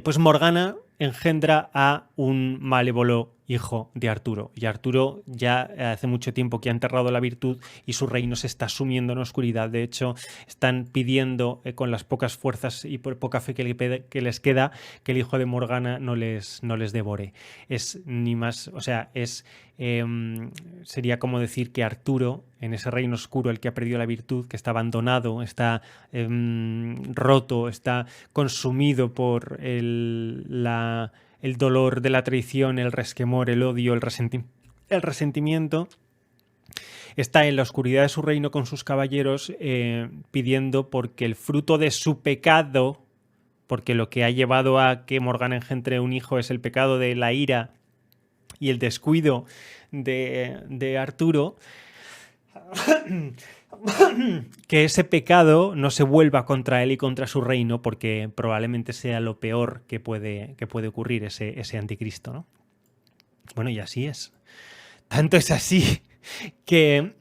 pues Morgana engendra a un malévolo hijo de Arturo. Y Arturo ya hace mucho tiempo que ha enterrado la virtud y su reino se está sumiendo en oscuridad. De hecho, están pidiendo con las pocas fuerzas y por poca fe que les queda que el hijo de Morgana no les devore. Es ni más, o sea, sería como decir que Arturo, en ese reino oscuro, el que ha perdido la virtud, que está abandonado, está roto, está consumido por el dolor de la traición, el resquemor, el odio, el resentimiento, está en la oscuridad de su reino con sus caballeros pidiendo porque el fruto de su pecado, porque lo que ha llevado a que Morgana engendre un hijo es el pecado de la ira y el descuido de Arturo, que ese pecado no se vuelva contra él y contra su reino, porque probablemente sea lo peor que puede ocurrir, ese anticristo, ¿no? Bueno, y así es. Tanto es así que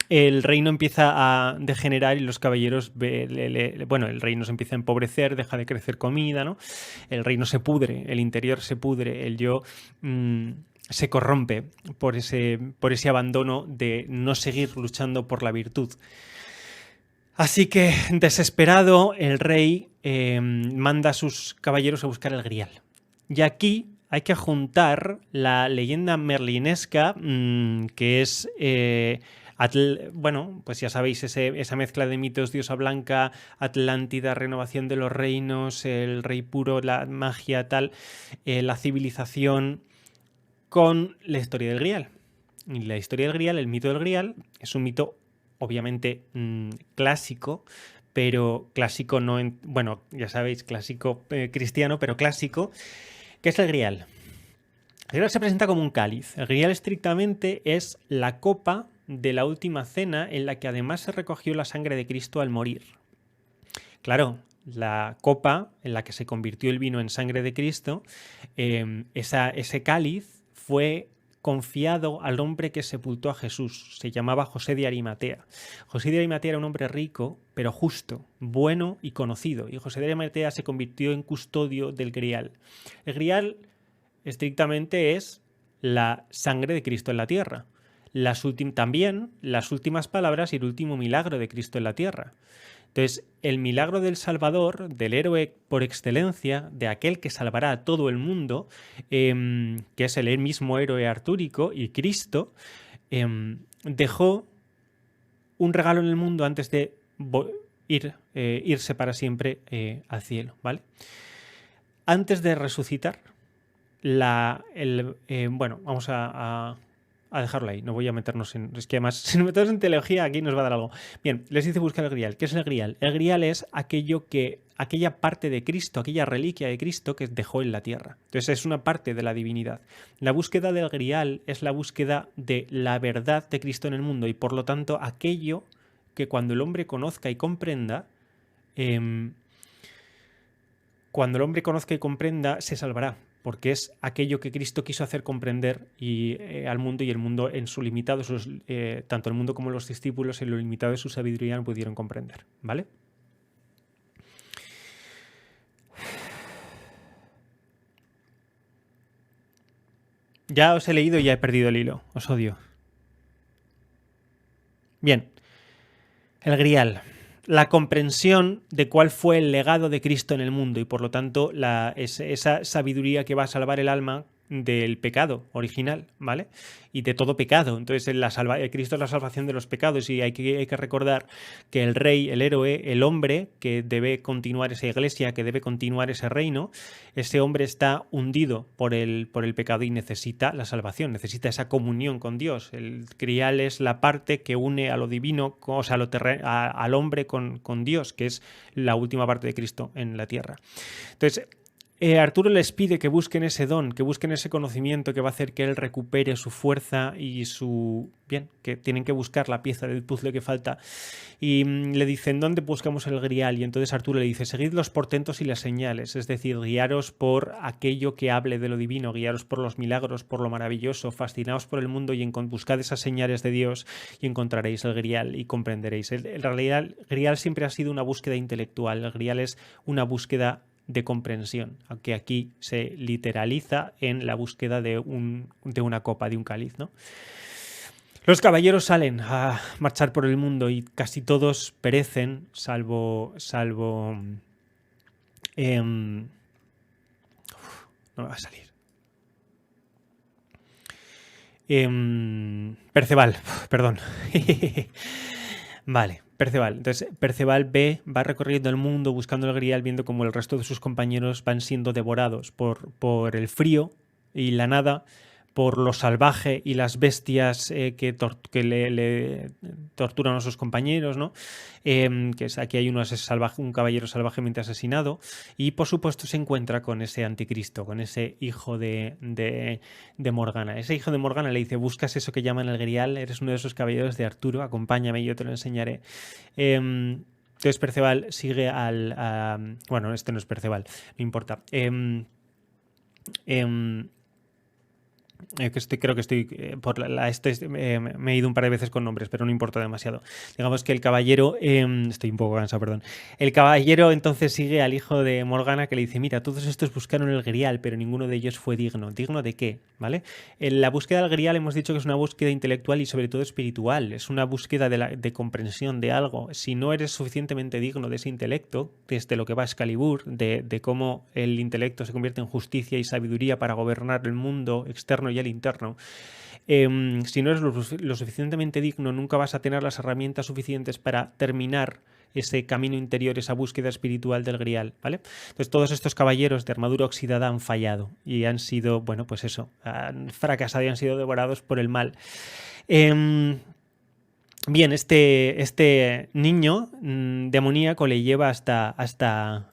el reino empieza a degenerar y los caballeros, bueno, el reino se empieza a empobrecer, deja de crecer comida, ¿no? El reino se pudre, el interior se pudre, el yo se corrompe por ese abandono de no seguir luchando por la virtud. Así que, desesperado, el rey manda a sus caballeros a buscar el Grial. Y aquí hay que juntar la leyenda merlinesca, que es... bueno, pues ya sabéis, esa mezcla de mitos, diosa blanca, Atlántida, renovación de los reinos, el rey puro, la magia, tal, la civilización, con la historia del Grial. Y la historia del Grial, el mito del Grial, es un mito obviamente clásico, pero clásico no en... Bueno, ya sabéis, clásico cristiano, pero clásico. ¿Qué es el Grial? El Grial se presenta como un cáliz. El Grial estrictamente es la copa de la última cena en la que además se recogió la sangre de Cristo al morir. Claro, la copa en la que se convirtió el vino en sangre de Cristo, ese cáliz fue confiado al hombre que sepultó a Jesús. Se llamaba José de Arimatea. José de Arimatea era un hombre rico, pero justo, bueno y conocido. Y José de Arimatea se convirtió en custodio del Grial. El Grial estrictamente es la sangre de Cristo en la tierra. También las últimas palabras y el último milagro de Cristo en la tierra. Entonces, el milagro del Salvador, del héroe por excelencia, de aquel que salvará a todo el mundo, que es el mismo héroe artúrico y Cristo, dejó un regalo en el mundo antes de irse para siempre al cielo, ¿vale? Antes de resucitar, bueno, vamos a dejarlo ahí, no voy a meternos en... Es que además, si nos metemos en teología, aquí nos va a dar algo. Bien, les dice buscar el Grial. ¿Qué es el Grial? El Grial es aquella parte de Cristo, aquella reliquia de Cristo que dejó en la tierra. Entonces es una parte de la divinidad. La búsqueda del Grial es la búsqueda de la verdad de Cristo en el mundo y por lo tanto aquello que cuando el hombre conozca y comprenda, se salvará. Porque es aquello que Cristo quiso hacer comprender al mundo, y el mundo en su limitado, tanto el mundo como los discípulos en lo limitado de su sabiduría no pudieron comprender, ¿vale? Ya os he leído y ya he perdido el hilo, os odio. Bien, el Grial. La comprensión de cuál fue el legado de Cristo en el mundo y por lo tanto esa sabiduría que va a salvar el alma del pecado original, ¿vale? Y de todo pecado. Entonces, Cristo es la salvación de los pecados y hay que recordar que el rey, el héroe, el hombre que debe continuar esa iglesia, que debe continuar ese reino, ese hombre está hundido por el pecado y necesita la salvación, necesita esa comunión con Dios. El grial es la parte que une a lo divino, o sea, al hombre con Dios, que es la última parte de Cristo en la tierra. Entonces, Arturo les pide que busquen ese don, que busquen ese conocimiento que va a hacer que él recupere su fuerza y su... Bien, que tienen que buscar la pieza del puzzle que falta. Y le dicen, ¿dónde buscamos el grial? Y entonces Arturo le dice, seguid los portentos y las señales, es decir, guiaros por aquello que hable de lo divino, guiaros por los milagros, por lo maravilloso, fascinaos por el mundo y buscad esas señales de Dios y encontraréis el grial y comprenderéis. En realidad, el grial siempre ha sido una búsqueda intelectual, el grial es una búsqueda de comprensión, aunque aquí se literaliza en la búsqueda de una copa, de un cáliz, ¿no? Los caballeros salen a marchar por el mundo y casi todos perecen, salvo no me va a salir. Perceval, perdón. Vale, Perceval. Entonces, Perceval va recorriendo el mundo buscando el grial, viendo cómo el resto de sus compañeros van siendo devorados por el frío y la nada, por lo salvaje y las bestias que le torturan a sus compañeros, ¿no? Aquí hay un caballero salvajemente asesinado y, por supuesto, se encuentra con ese anticristo, con ese hijo de Morgana. Ese hijo de Morgana le dice, buscas eso que llaman el grial, eres uno de esos caballeros de Arturo, acompáñame y yo te lo enseñaré. Entonces Perceval sigue bueno, este no es Perceval, no importa. Creo que estoy me he ido un par de veces con nombres, pero no importa demasiado. Digamos que el caballero, estoy un poco cansado, perdón. El caballero entonces sigue al hijo de Morgana, que le dice, mira, todos estos buscaron el grial, pero ninguno de ellos fue digno. ¿Digno de qué? ¿Vale? La búsqueda del grial hemos dicho que es una búsqueda intelectual y sobre todo espiritual. Es una búsqueda de comprensión de algo. Si no eres suficientemente digno de ese intelecto, desde lo que va a Excalibur, de cómo el intelecto se convierte en justicia y sabiduría para gobernar el mundo externo y el interno, si no eres lo suficientemente digno, nunca vas a tener las herramientas suficientes para terminar ese camino interior, esa búsqueda espiritual del grial, ¿vale? Entonces todos estos caballeros de armadura oxidada han fallado y han sido, bueno, pues eso, han fracasado y han sido devorados por el mal. Bien, este niño demoníaco le lleva hasta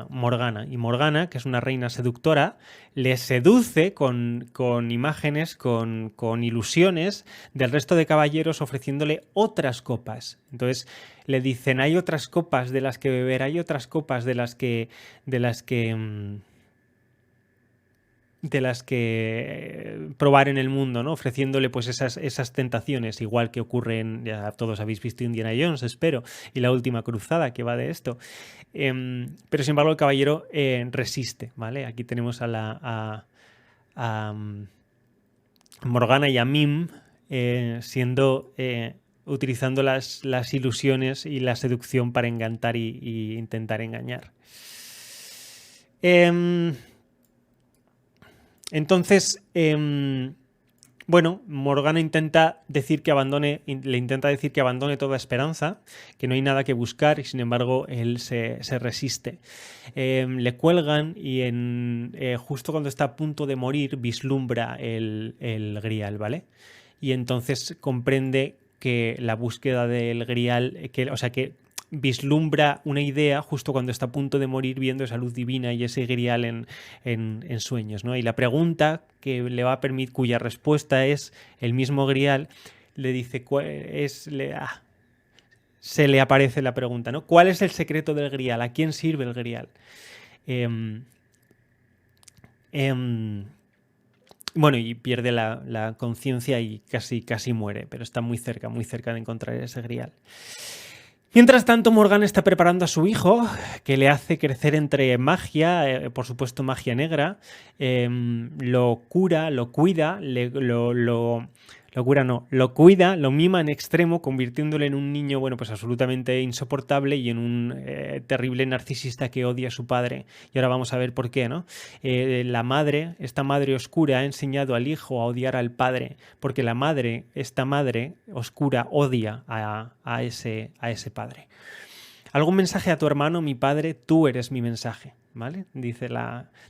Morgana. Y Morgana, que es una reina seductora, le seduce con imágenes, con ilusiones del resto de caballeros, ofreciéndole otras copas. Entonces le dicen, hay otras copas de las que beber, hay otras copas de las que probar en el mundo, ¿no? Ofreciéndole pues esas tentaciones, igual que ocurren, ya todos habéis visto Indiana Jones, espero, y la última cruzada que va de esto. Pero sin embargo el caballero resiste, ¿vale? Aquí tenemos a Morgana y a Mim utilizando las ilusiones y la seducción para encantar y intentar engañar. Entonces, bueno, Morgana le intenta decir que abandone toda esperanza, que no hay nada que buscar y sin embargo él se resiste. Le cuelgan y justo cuando está a punto de morir vislumbra el grial, ¿vale? Y entonces comprende que la búsqueda del grial, que vislumbra una idea justo cuando está a punto de morir viendo esa luz divina y ese grial en sueños, ¿no? Y la pregunta que le va a permitir, cuya respuesta es el mismo grial, le dice, se le aparece la pregunta, ¿no? ¿Cuál es el secreto del grial? ¿A quién sirve el grial? Bueno, y pierde la conciencia y casi muere, pero está muy cerca de encontrar ese grial. Mientras tanto, Morgana está preparando a su hijo, que le hace crecer entre magia, por supuesto magia negra, lo cura, lo cuida, lo locura no, lo cuida, lo mima en extremo, convirtiéndole en un niño, bueno, pues absolutamente insoportable y en un terrible narcisista que odia a su padre. Y ahora vamos a ver por qué, ¿no? Esta madre oscura ha enseñado al hijo a odiar al padre, porque esta madre oscura odia a ese padre. ¿Algún mensaje a tu hermano, mi padre? Tú eres mi mensaje, ¿vale? Dice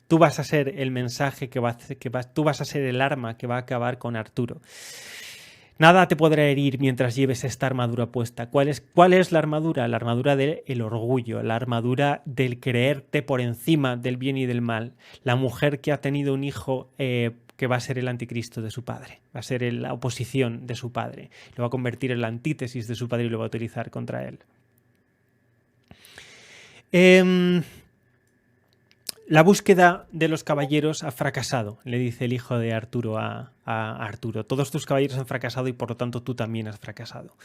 tú vas a ser el mensaje tú vas a ser el arma que va a acabar con Arturo. Nada te podrá herir mientras lleves esta armadura puesta. ¿Cuál es la armadura? La armadura del orgullo, la armadura del creerte por encima del bien y del mal. La mujer que ha tenido un hijo que va a ser el anticristo de su padre, va a ser la oposición de su padre, lo va a convertir en la antítesis de su padre y lo va a utilizar contra él. La búsqueda de los caballeros ha fracasado, le dice el hijo de Arturo a Arturo. Todos tus caballeros han fracasado y por lo tanto tú también has fracasado.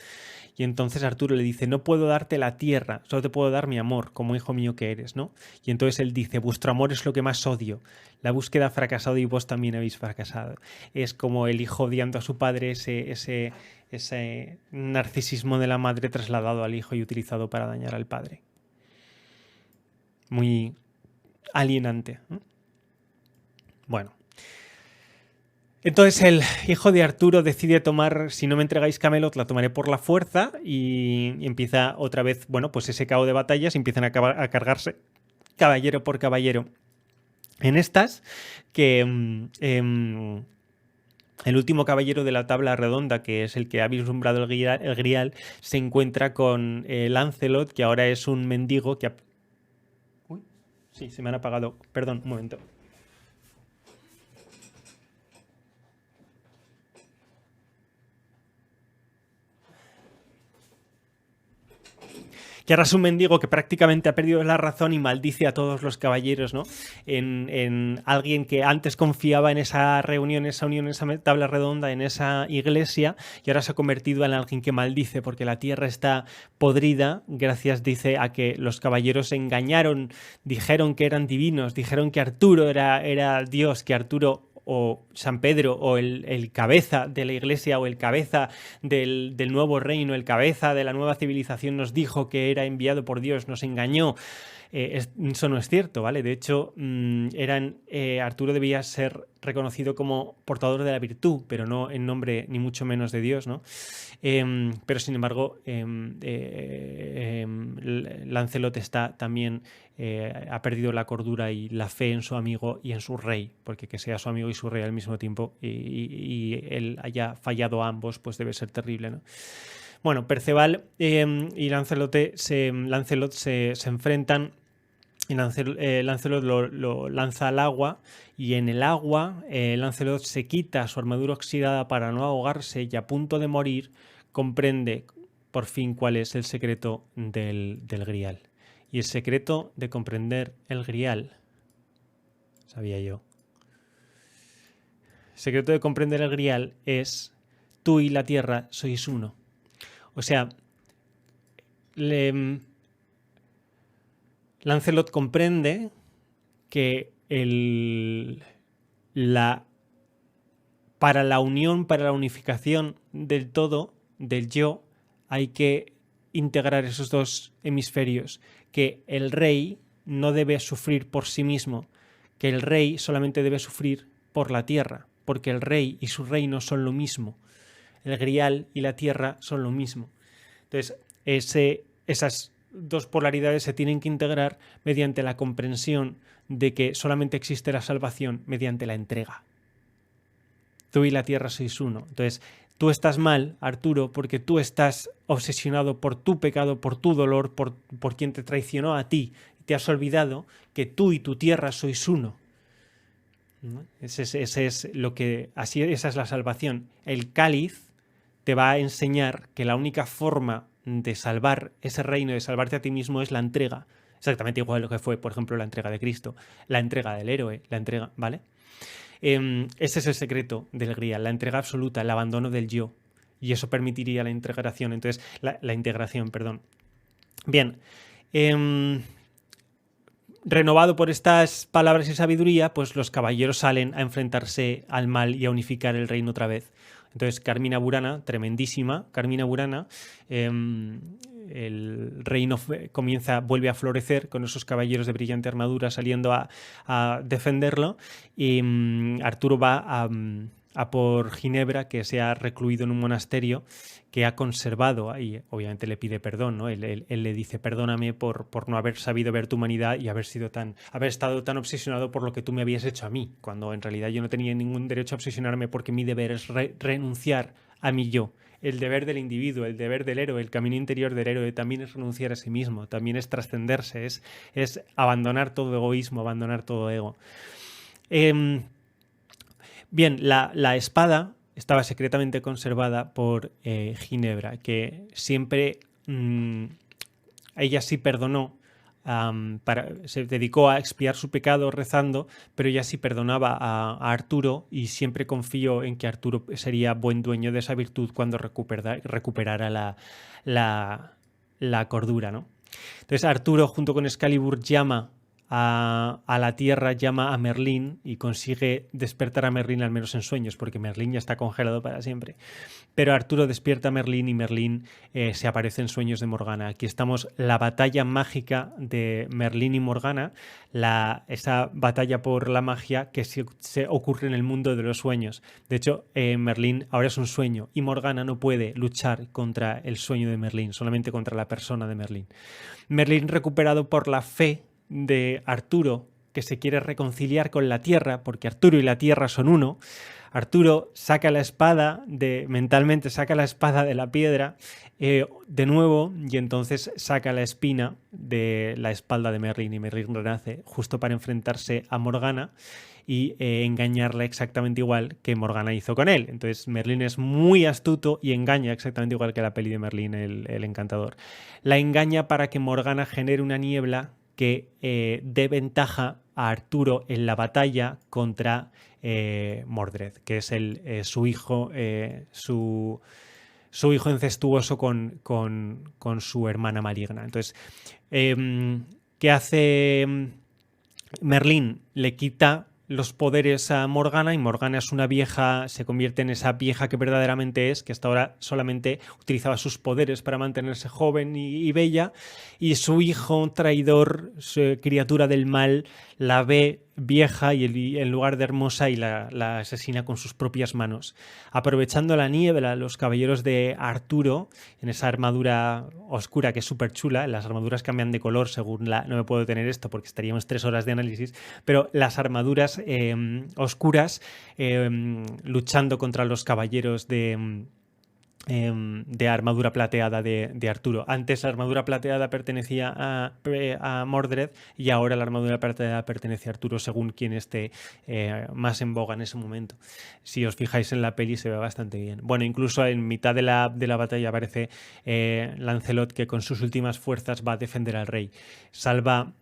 Y entonces Arturo le dice, no puedo darte la tierra, solo te puedo dar mi amor, como hijo mío que eres, ¿no? Y entonces él dice, vuestro amor es lo que más odio. La búsqueda ha fracasado y vos también habéis fracasado. Es como el hijo odiando a su padre, ese narcisismo de la madre trasladado al hijo y utilizado para dañar al padre. Muy alienante. Bueno. Entonces el hijo de Arturo decide tomar, si no me entregáis Camelot, la tomaré por la fuerza, y empieza otra vez, bueno, pues ese caos de batallas, empiezan a cargarse caballero por caballero. En estas, que el último caballero de la tabla redonda, que es el que ha vislumbrado el grial, se encuentra con Lancelot, que ahora es un mendigo que Uy, sí, se me han apagado. Perdón, un momento. Que ahora es un mendigo que prácticamente ha perdido la razón y maldice a todos los caballeros, ¿no? En alguien que antes confiaba en esa reunión, esa unión, esa tabla redonda, en esa iglesia, y ahora se ha convertido en alguien que maldice porque la tierra está podrida, gracias, dice, a que los caballeros engañaron, dijeron que eran divinos, dijeron que Arturo era Dios, que Arturo o San Pedro o el cabeza de la iglesia o el cabeza del nuevo reino, el cabeza de la nueva civilización nos dijo que era enviado por Dios, nos engañó. Eso no es cierto, ¿vale? De hecho, Arturo debía ser reconocido como portador de la virtud, pero no en nombre ni mucho menos de Dios, ¿no? Pero sin embargo, Lancelot está también ha perdido la cordura y la fe en su amigo y en su rey, porque que sea su amigo y su rey al mismo tiempo y él haya fallado a ambos, pues debe ser terrible, ¿no? Bueno, Perceval y Lancelot se enfrentan. Y Lancelot lo lanza al agua, y en el agua Lancelot se quita su armadura oxidada para no ahogarse, y a punto de morir comprende por fin cuál es el secreto del grial. Y el secreto de comprender el grial, sabía yo, el secreto de comprender el grial es: tú y la tierra sois uno. O sea, Lancelot comprende que para la unión, para la unificación del todo, del yo, hay que integrar esos dos hemisferios, que el rey no debe sufrir por sí mismo, que el rey solamente debe sufrir por la tierra, porque el rey y su reino son lo mismo. El grial y la tierra son lo mismo. Entonces, esas dos polaridades se tienen que integrar mediante la comprensión de que solamente existe la salvación mediante la entrega. Tú y la tierra sois uno. Entonces, tú estás mal, Arturo, porque tú estás obsesionado por tu pecado, por tu dolor, por quien te traicionó a ti. Te has olvidado que tú y tu tierra sois uno. Esa es la salvación. El cáliz te va a enseñar que la única forma de salvar ese reino, de salvarte a ti mismo, es la entrega. Exactamente igual lo que fue, por ejemplo, la entrega de Cristo, la entrega del héroe, la entrega, ¿vale? Ese es el secreto del grial, la entrega absoluta, el abandono del yo. Y eso permitiría la integración. Entonces, la integración, perdón. Bien. Renovado por estas palabras y sabiduría, pues los caballeros salen a enfrentarse al mal y a unificar el reino otra vez. Entonces Carmina Burana, tremendísima, Carmina Burana, el reino vuelve a florecer con esos caballeros de brillante armadura saliendo a defenderlo, y Arturo va a por Ginebra, que se ha recluido en un monasterio que ha conservado, y obviamente le pide perdón, ¿no? Él le dice: perdóname por no haber sabido ver tu humanidad y haber estado tan obsesionado por lo que tú me habías hecho a mí, cuando en realidad yo no tenía ningún derecho a obsesionarme, porque mi deber es renunciar a mi yo. El deber del individuo, el deber del héroe, el camino interior del héroe también es renunciar a sí mismo, también es trascenderse, es abandonar todo egoísmo, abandonar todo ego. Bien, la espada estaba secretamente conservada por Ginebra, que siempre ella sí perdonó, se dedicó a expiar su pecado rezando, pero ella sí perdonaba a Arturo, y siempre confió en que Arturo sería buen dueño de esa virtud cuando recuperara la cordura, ¿no? Entonces Arturo, junto con Excalibur, llama a la Tierra, llama a Merlín y consigue despertar a Merlín, al menos en sueños, porque Merlín ya está congelado para siempre. Pero Arturo despierta a Merlín, y Merlín se aparece en sueños de Morgana. Aquí estamos, la batalla mágica de Merlín y Morgana, esa batalla por la magia que se ocurre en el mundo de los sueños. De hecho, Merlín ahora es un sueño, y Morgana no puede luchar contra el sueño de Merlín, solamente contra la persona de Merlín. Merlín, recuperado por la fe de Arturo, que se quiere reconciliar con la Tierra, porque Arturo y la Tierra son uno. Arturo saca la espada mentalmente saca la espada de la piedra de nuevo, y entonces saca la espina de la espalda de Merlín, y Merlín renace justo para enfrentarse a Morgana y engañarla exactamente igual que Morgana hizo con él. Entonces Merlín es muy astuto y engaña exactamente igual que la peli de Merlín, el encantador. La engaña para que Morgana genere una niebla que dé ventaja a Arturo en la batalla contra Mordred, que es su hijo, su hijo incestuoso con su hermana maligna. Entonces, ¿qué hace Merlín? Le quita los poderes a Morgana, y Morgana es una vieja, se convierte en esa vieja que verdaderamente es, que hasta ahora solamente utilizaba sus poderes para mantenerse joven y bella, y su hijo traidor, su criatura del mal, la ve vieja y en lugar de hermosa, y la asesina con sus propias manos. Aprovechando la niebla, los caballeros de Arturo, en esa armadura oscura que es súper chula, las armaduras cambian de color según no me puedo tener esto porque estaríamos 3 horas de análisis, pero las oscuras luchando contra los caballeros de armadura plateada de Arturo. Antes la armadura plateada pertenecía a Mordred, y ahora la armadura plateada pertenece a Arturo, según quien esté más en boga en ese momento. Si os fijáis en la peli se ve bastante bien. Bueno, incluso en mitad de la batalla aparece Lancelot, que con sus últimas fuerzas va a defender al rey. Salva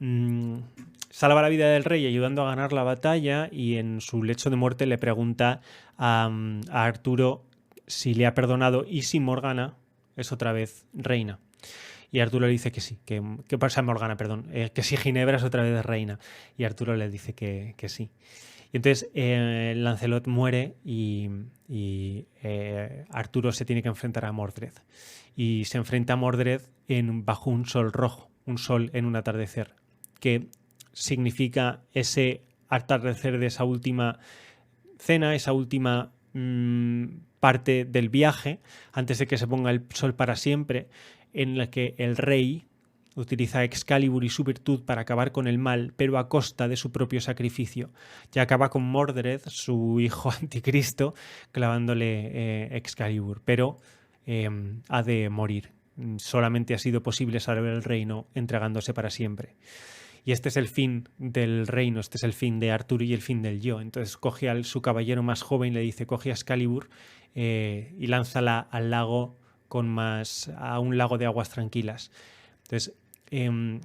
la vida del rey ayudando a ganar la batalla, y en su lecho de muerte le pregunta a Arturo si le ha perdonado y si Morgana es otra vez reina. Y Arturo le dice que sí, que pasa Morgana, perdón, que si Ginebra es otra vez reina. Y Arturo le dice que sí. Y entonces Lancelot muere, y Arturo se tiene que enfrentar a Mordred. Y se enfrenta a Mordred bajo un sol rojo, un sol en un atardecer, que significa ese atardecer de esa última cena, esa última parte del viaje, antes de que se ponga el sol para siempre, en la que el rey utiliza Excalibur y su virtud para acabar con el mal, pero a costa de su propio sacrificio. Ya acaba con Mordred, su hijo anticristo, clavándole Excalibur, pero ha de morir. Solamente ha sido posible salvar el reino entregándose para siempre. Y este es el fin del reino, este es el fin de Arturo y el fin del yo. Entonces coge a su caballero más joven, le dice: coge a Excalibur y lánzala al lago a un lago de aguas tranquilas. Entonces el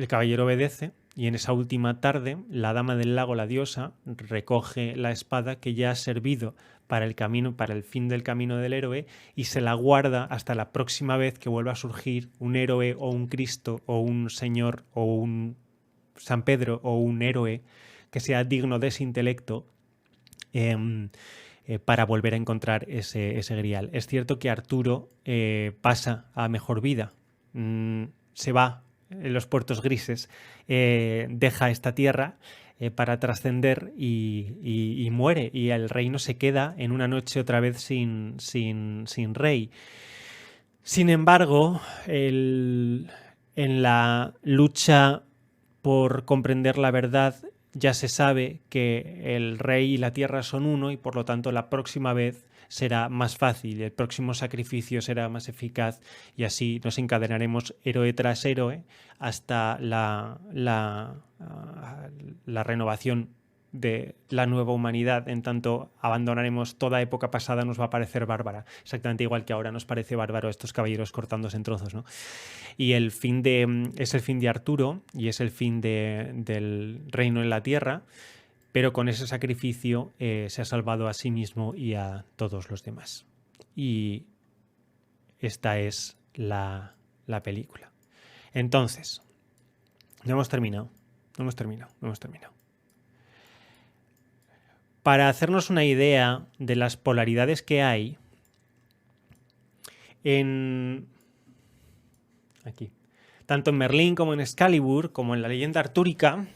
caballero obedece, y en esa última tarde la dama del lago, la diosa, recoge la espada que ya ha servido para el fin del camino del héroe, y se la guarda hasta la próxima vez que vuelva a surgir un héroe o un Cristo o un Señor o un San Pedro o un héroe que sea digno de ese intelecto, para volver a encontrar ese grial. Es cierto que Arturo pasa a mejor vida, se va en los puertos grises, deja esta tierra para trascender y muere, y el reino se queda en una noche otra vez sin rey. Sin embargo, en la lucha por comprender la verdad ya se sabe que el rey y la tierra son uno, y por lo tanto la próxima vez será más fácil, el próximo sacrificio será más eficaz, y así nos encadenaremos héroe tras héroe hasta la renovación de la nueva humanidad. En tanto abandonaremos toda época pasada, nos va a parecer bárbara, exactamente igual que ahora nos parece bárbaro estos caballeros cortándose en trozos, ¿no? Y es el fin de Arturo, y es el fin del reino en la tierra, pero con ese sacrificio se ha salvado a sí mismo y a todos los demás. Y esta es la película. Entonces, no hemos terminado. Para hacernos una idea de las polaridades que hay, aquí, tanto en Merlín como en Excalibur, como en la leyenda artúrica,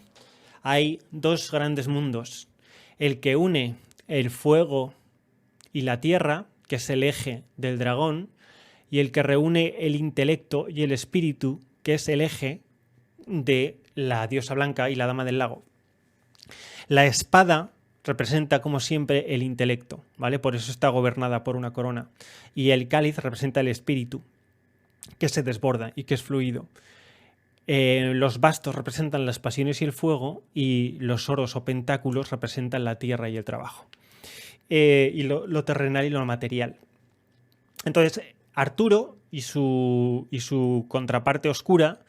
hay dos grandes mundos. El que une el fuego y la tierra, que es el eje del dragón, y el que reúne el intelecto y el espíritu, que es el eje de la diosa blanca y la dama del lago. La espada representa, como siempre, el intelecto, ¿vale? Por eso está gobernada por una corona. Y el cáliz representa el espíritu, que se desborda y que es fluido. Los bastos representan las pasiones y el fuego, y los oros o pentáculos representan la tierra y el trabajo. Y lo terrenal y lo material. Entonces, Arturo y su contraparte oscura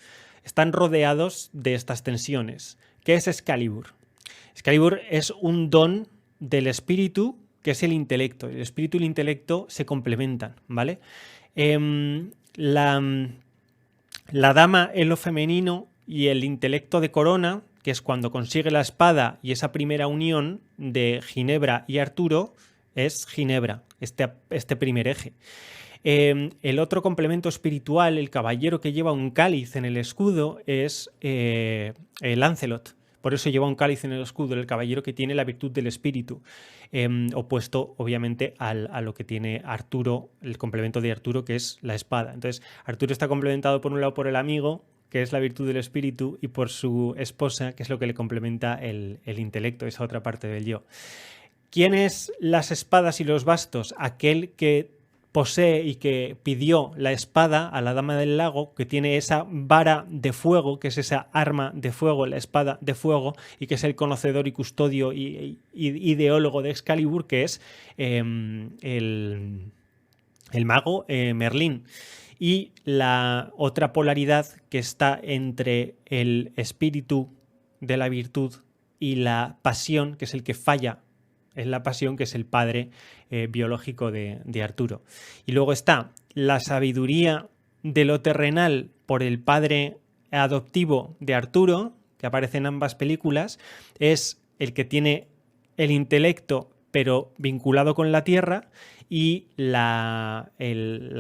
están rodeados de estas tensiones. ¿Qué es Excalibur? Excalibur es un don del espíritu, que es el intelecto. El espíritu y el intelecto se complementan, ¿vale? La dama es lo femenino, y el intelecto de Corona, que es cuando consigue la espada, y esa primera unión de Ginebra y Arturo, es Ginebra, este primer eje. El otro complemento espiritual, el caballero que lleva un cáliz en el escudo, es Lancelot. Por eso lleva un cáliz en el escudo, el caballero que tiene la virtud del espíritu, opuesto obviamente a lo que tiene Arturo, el complemento de Arturo, que es la espada. Entonces, Arturo está complementado por un lado por el amigo, que es la virtud del espíritu, y por su esposa, que es lo que le complementa el intelecto, esa otra parte del yo. ¿Quién es las espadas y los bastos? Aquel que posee y que pidió la espada a la dama del lago, que tiene esa vara de fuego, que es esa arma de fuego, la espada de fuego, y que es el conocedor y custodio y ideólogo de Excalibur, que es el mago Merlín. Y la otra polaridad que está entre el espíritu de la virtud y la pasión, que es el que falla, es la pasión, que es el padre biológico de Arturo. Y luego está la sabiduría de lo terrenal por el padre adoptivo de Arturo, que aparece en ambas películas, es el que tiene el intelecto pero vinculado con la tierra, y la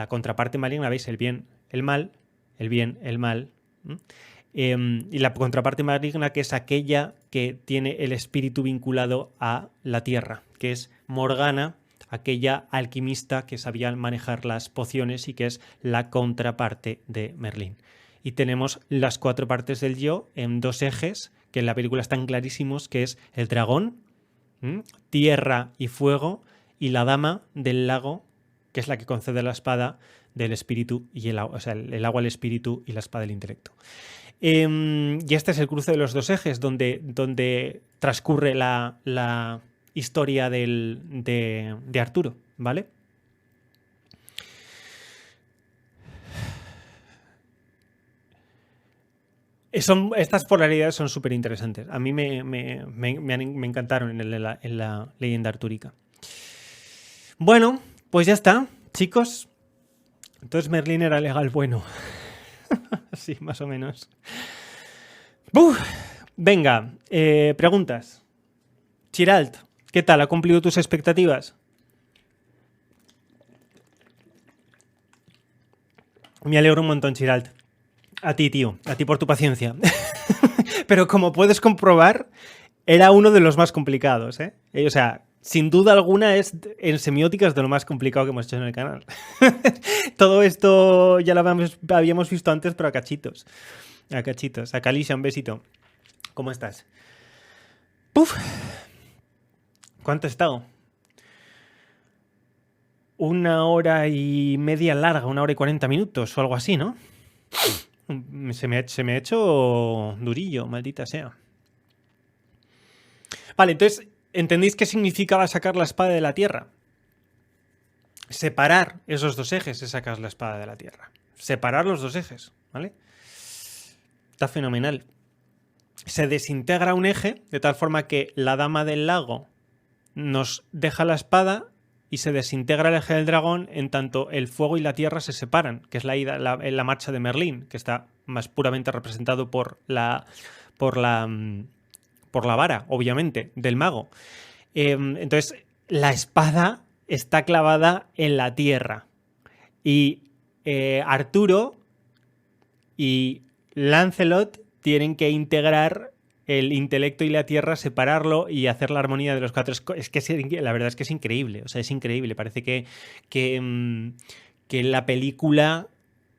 contraparte maligna, ¿veis? El bien, el mal, el bien, el mal. Y la contraparte maligna, que es aquella que tiene el espíritu vinculado a la tierra, que es Morgana, aquella alquimista que sabía manejar las pociones y que es la contraparte de Merlín. Y tenemos las cuatro partes del yo en dos ejes, que en la película están clarísimos, que es el dragón, tierra y fuego, y la dama del lago, que es la que concede la espada del espíritu y el agua, o sea, el agua al espíritu y la espada del intelecto. Y este es el cruce de los dos ejes donde transcurre la historia de Arturo, ¿vale? Estas polaridades son súper interesantes. A mí me encantaron en la leyenda artúrica. Bueno, pues ya está, chicos. Entonces Merlín era legal bueno. Sí, más o menos. Venga, preguntas. Chiralt, ¿qué tal? ¿Ha cumplido tus expectativas? Me alegro un montón, Chiralt. A ti, tío. A ti por tu paciencia. Pero como puedes comprobar, era uno de los más complicados, ¿eh? O sea, sin duda alguna es en semiótica es de lo más complicado que hemos hecho en el canal. Todo esto ya lo habíamos visto antes, pero a cachitos. A cachitos. A Kalisha, un besito. ¿Cómo estás? ¡Puf! ¿Cuánto he estado? 1 hora y media larga, 1 hora y 40 minutos o algo así, ¿no? Se me ha hecho durillo, maldita sea. Vale, entonces, ¿entendéis qué significaba sacar la espada de la tierra? Separar esos dos ejes es sacar la espada de la tierra. Separar los dos ejes, ¿vale? Está fenomenal. Se desintegra un eje de tal forma que la dama del lago nos deja la espada y se desintegra el eje del dragón en tanto el fuego y la tierra se separan, que es la marcha de Merlín, que está más puramente representado por la vara, obviamente, del mago. Entonces, la espada está clavada en la tierra. Y Arturo y Lancelot tienen que integrar el intelecto y la tierra, separarlo y hacer la armonía de los cuatro. Es que la verdad es que es increíble. O sea, es increíble. Parece que la película...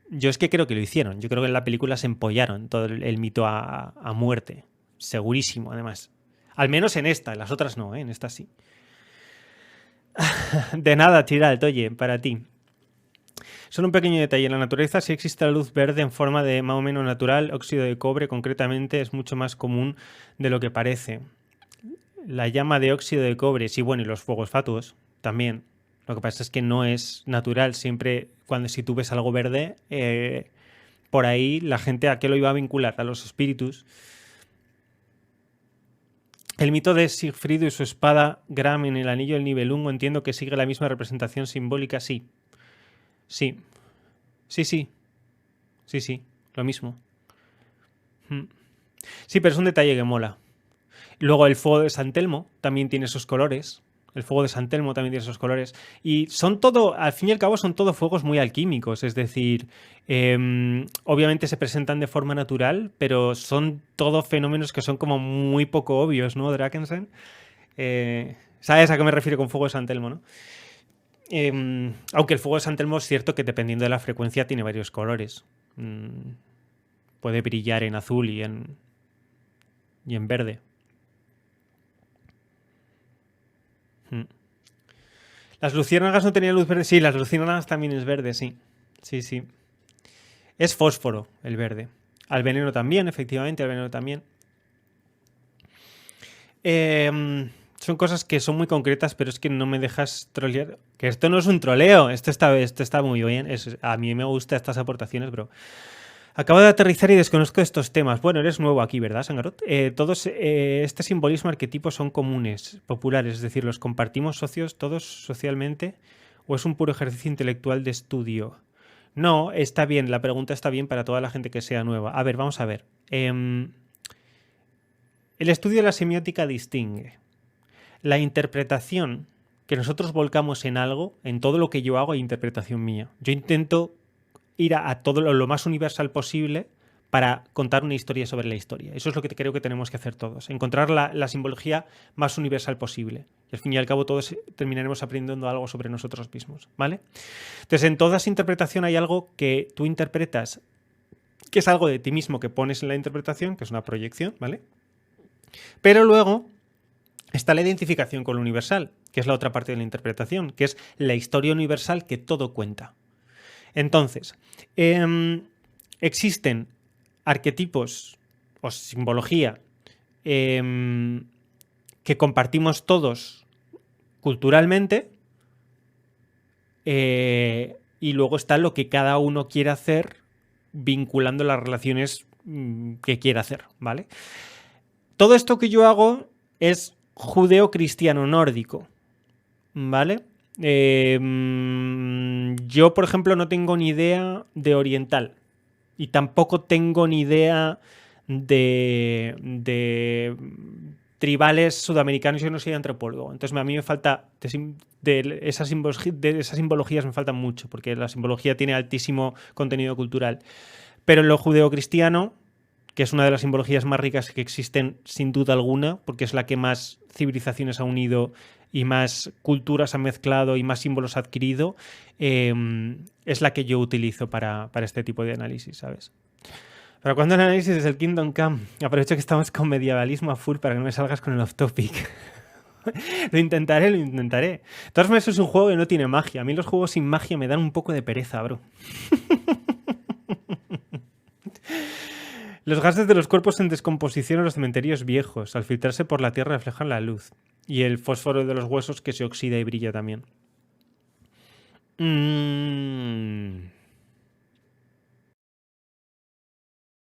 Yo es que creo que lo hicieron. Yo creo que en la película se empollaron todo el mito a muerte. Segurísimo, además. Al menos en esta. En las otras no, ¿eh? En esta sí. De nada, Chiralt, oye, para ti. Solo un pequeño detalle. En la naturaleza sí existe la luz verde en forma de más o menos natural. Óxido de cobre, concretamente, es mucho más común de lo que parece. La llama de óxido de cobre, sí, bueno, y los fuegos fatuos también. Lo que pasa es que no es natural. Siempre, si tú ves algo verde, por ahí la gente a qué lo iba a vincular, a los espíritus. El mito de Sigfrido y su espada Gram en el anillo del Nibelungo entiendo que sigue la misma representación simbólica, sí. Sí. Sí. Lo mismo. Sí, pero es un detalle que mola. Luego el fuego de San Telmo también tiene esos colores. El fuego de San Telmo también tiene esos colores. Y son todo, al fin y al cabo, son todo fuegos muy alquímicos. Es decir, obviamente se presentan de forma natural, pero son todo fenómenos que son como muy poco obvios, ¿no, Drakensend? ¿Sabes a qué me refiero con fuego de San Telmo, no? Aunque el fuego de San Telmo es cierto que dependiendo de la frecuencia tiene varios colores. Puede brillar en azul y en verde. Las luciérnagas no tenían luz verde. Sí, las luciérnagas también es verde, sí. Sí. Es fósforo el verde. Al veneno también, efectivamente, al veneno también. Son cosas que son muy concretas, pero es que no me dejas trolear. Que esto no es un troleo, esto está muy bien. A mí me gustan estas aportaciones, bro. Acabo de aterrizar y desconozco estos temas. Bueno, eres nuevo aquí, ¿verdad, Sangarot? Todos este simbolismo arquetipo son comunes, populares, es decir, los compartimos todos socialmente, o es un puro ejercicio intelectual de estudio. No, está bien, la pregunta está bien para toda la gente que sea nueva. A ver, vamos a ver. El estudio de la semiótica distingue la interpretación que nosotros volcamos en algo, en todo lo que yo hago, hay interpretación mía. Yo intento ir a todo lo más universal posible para contar una historia sobre la historia. Eso es lo que creo que tenemos que hacer todos. Encontrar la simbología más universal posible. Y al fin y al cabo todos terminaremos aprendiendo algo sobre nosotros mismos, ¿vale? Entonces, en toda esa interpretación hay algo que tú interpretas, que es algo de ti mismo que pones en la interpretación, que es una proyección, ¿vale? Pero luego está la identificación con lo universal, que es la otra parte de la interpretación, que es la historia universal que todo cuenta. Entonces, existen arquetipos o simbología que compartimos todos culturalmente y luego está lo que cada uno quiere hacer vinculando las relaciones que quiera hacer, ¿vale? Todo esto que yo hago es judeo-cristiano nórdico, ¿vale? Yo, por ejemplo, no tengo ni idea de oriental y tampoco tengo ni idea de tribales sudamericanos. Yo no soy antropólogo, entonces a mí me falta de esas simbologías me faltan mucho, porque la simbología tiene altísimo contenido cultural. Pero en lo judeocristiano, que es una de las simbologías más ricas que existen sin duda alguna, porque es la que más civilizaciones ha unido y más culturas ha mezclado y más símbolos ha adquirido, es la que yo utilizo para este tipo de análisis, ¿sabes? Pero cuando el análisis es el Kingdom Come, aprovecho que estamos con medievalismo a full para que no me salgas con el off-topic. Lo intentaré. De todas maneras, es un juego que no tiene magia. A mí los juegos sin magia me dan un poco de pereza, bro. Los gases de los cuerpos en descomposición en los cementerios viejos, al filtrarse por la tierra, reflejan la luz. Y el fósforo de los huesos que se oxida y brilla también.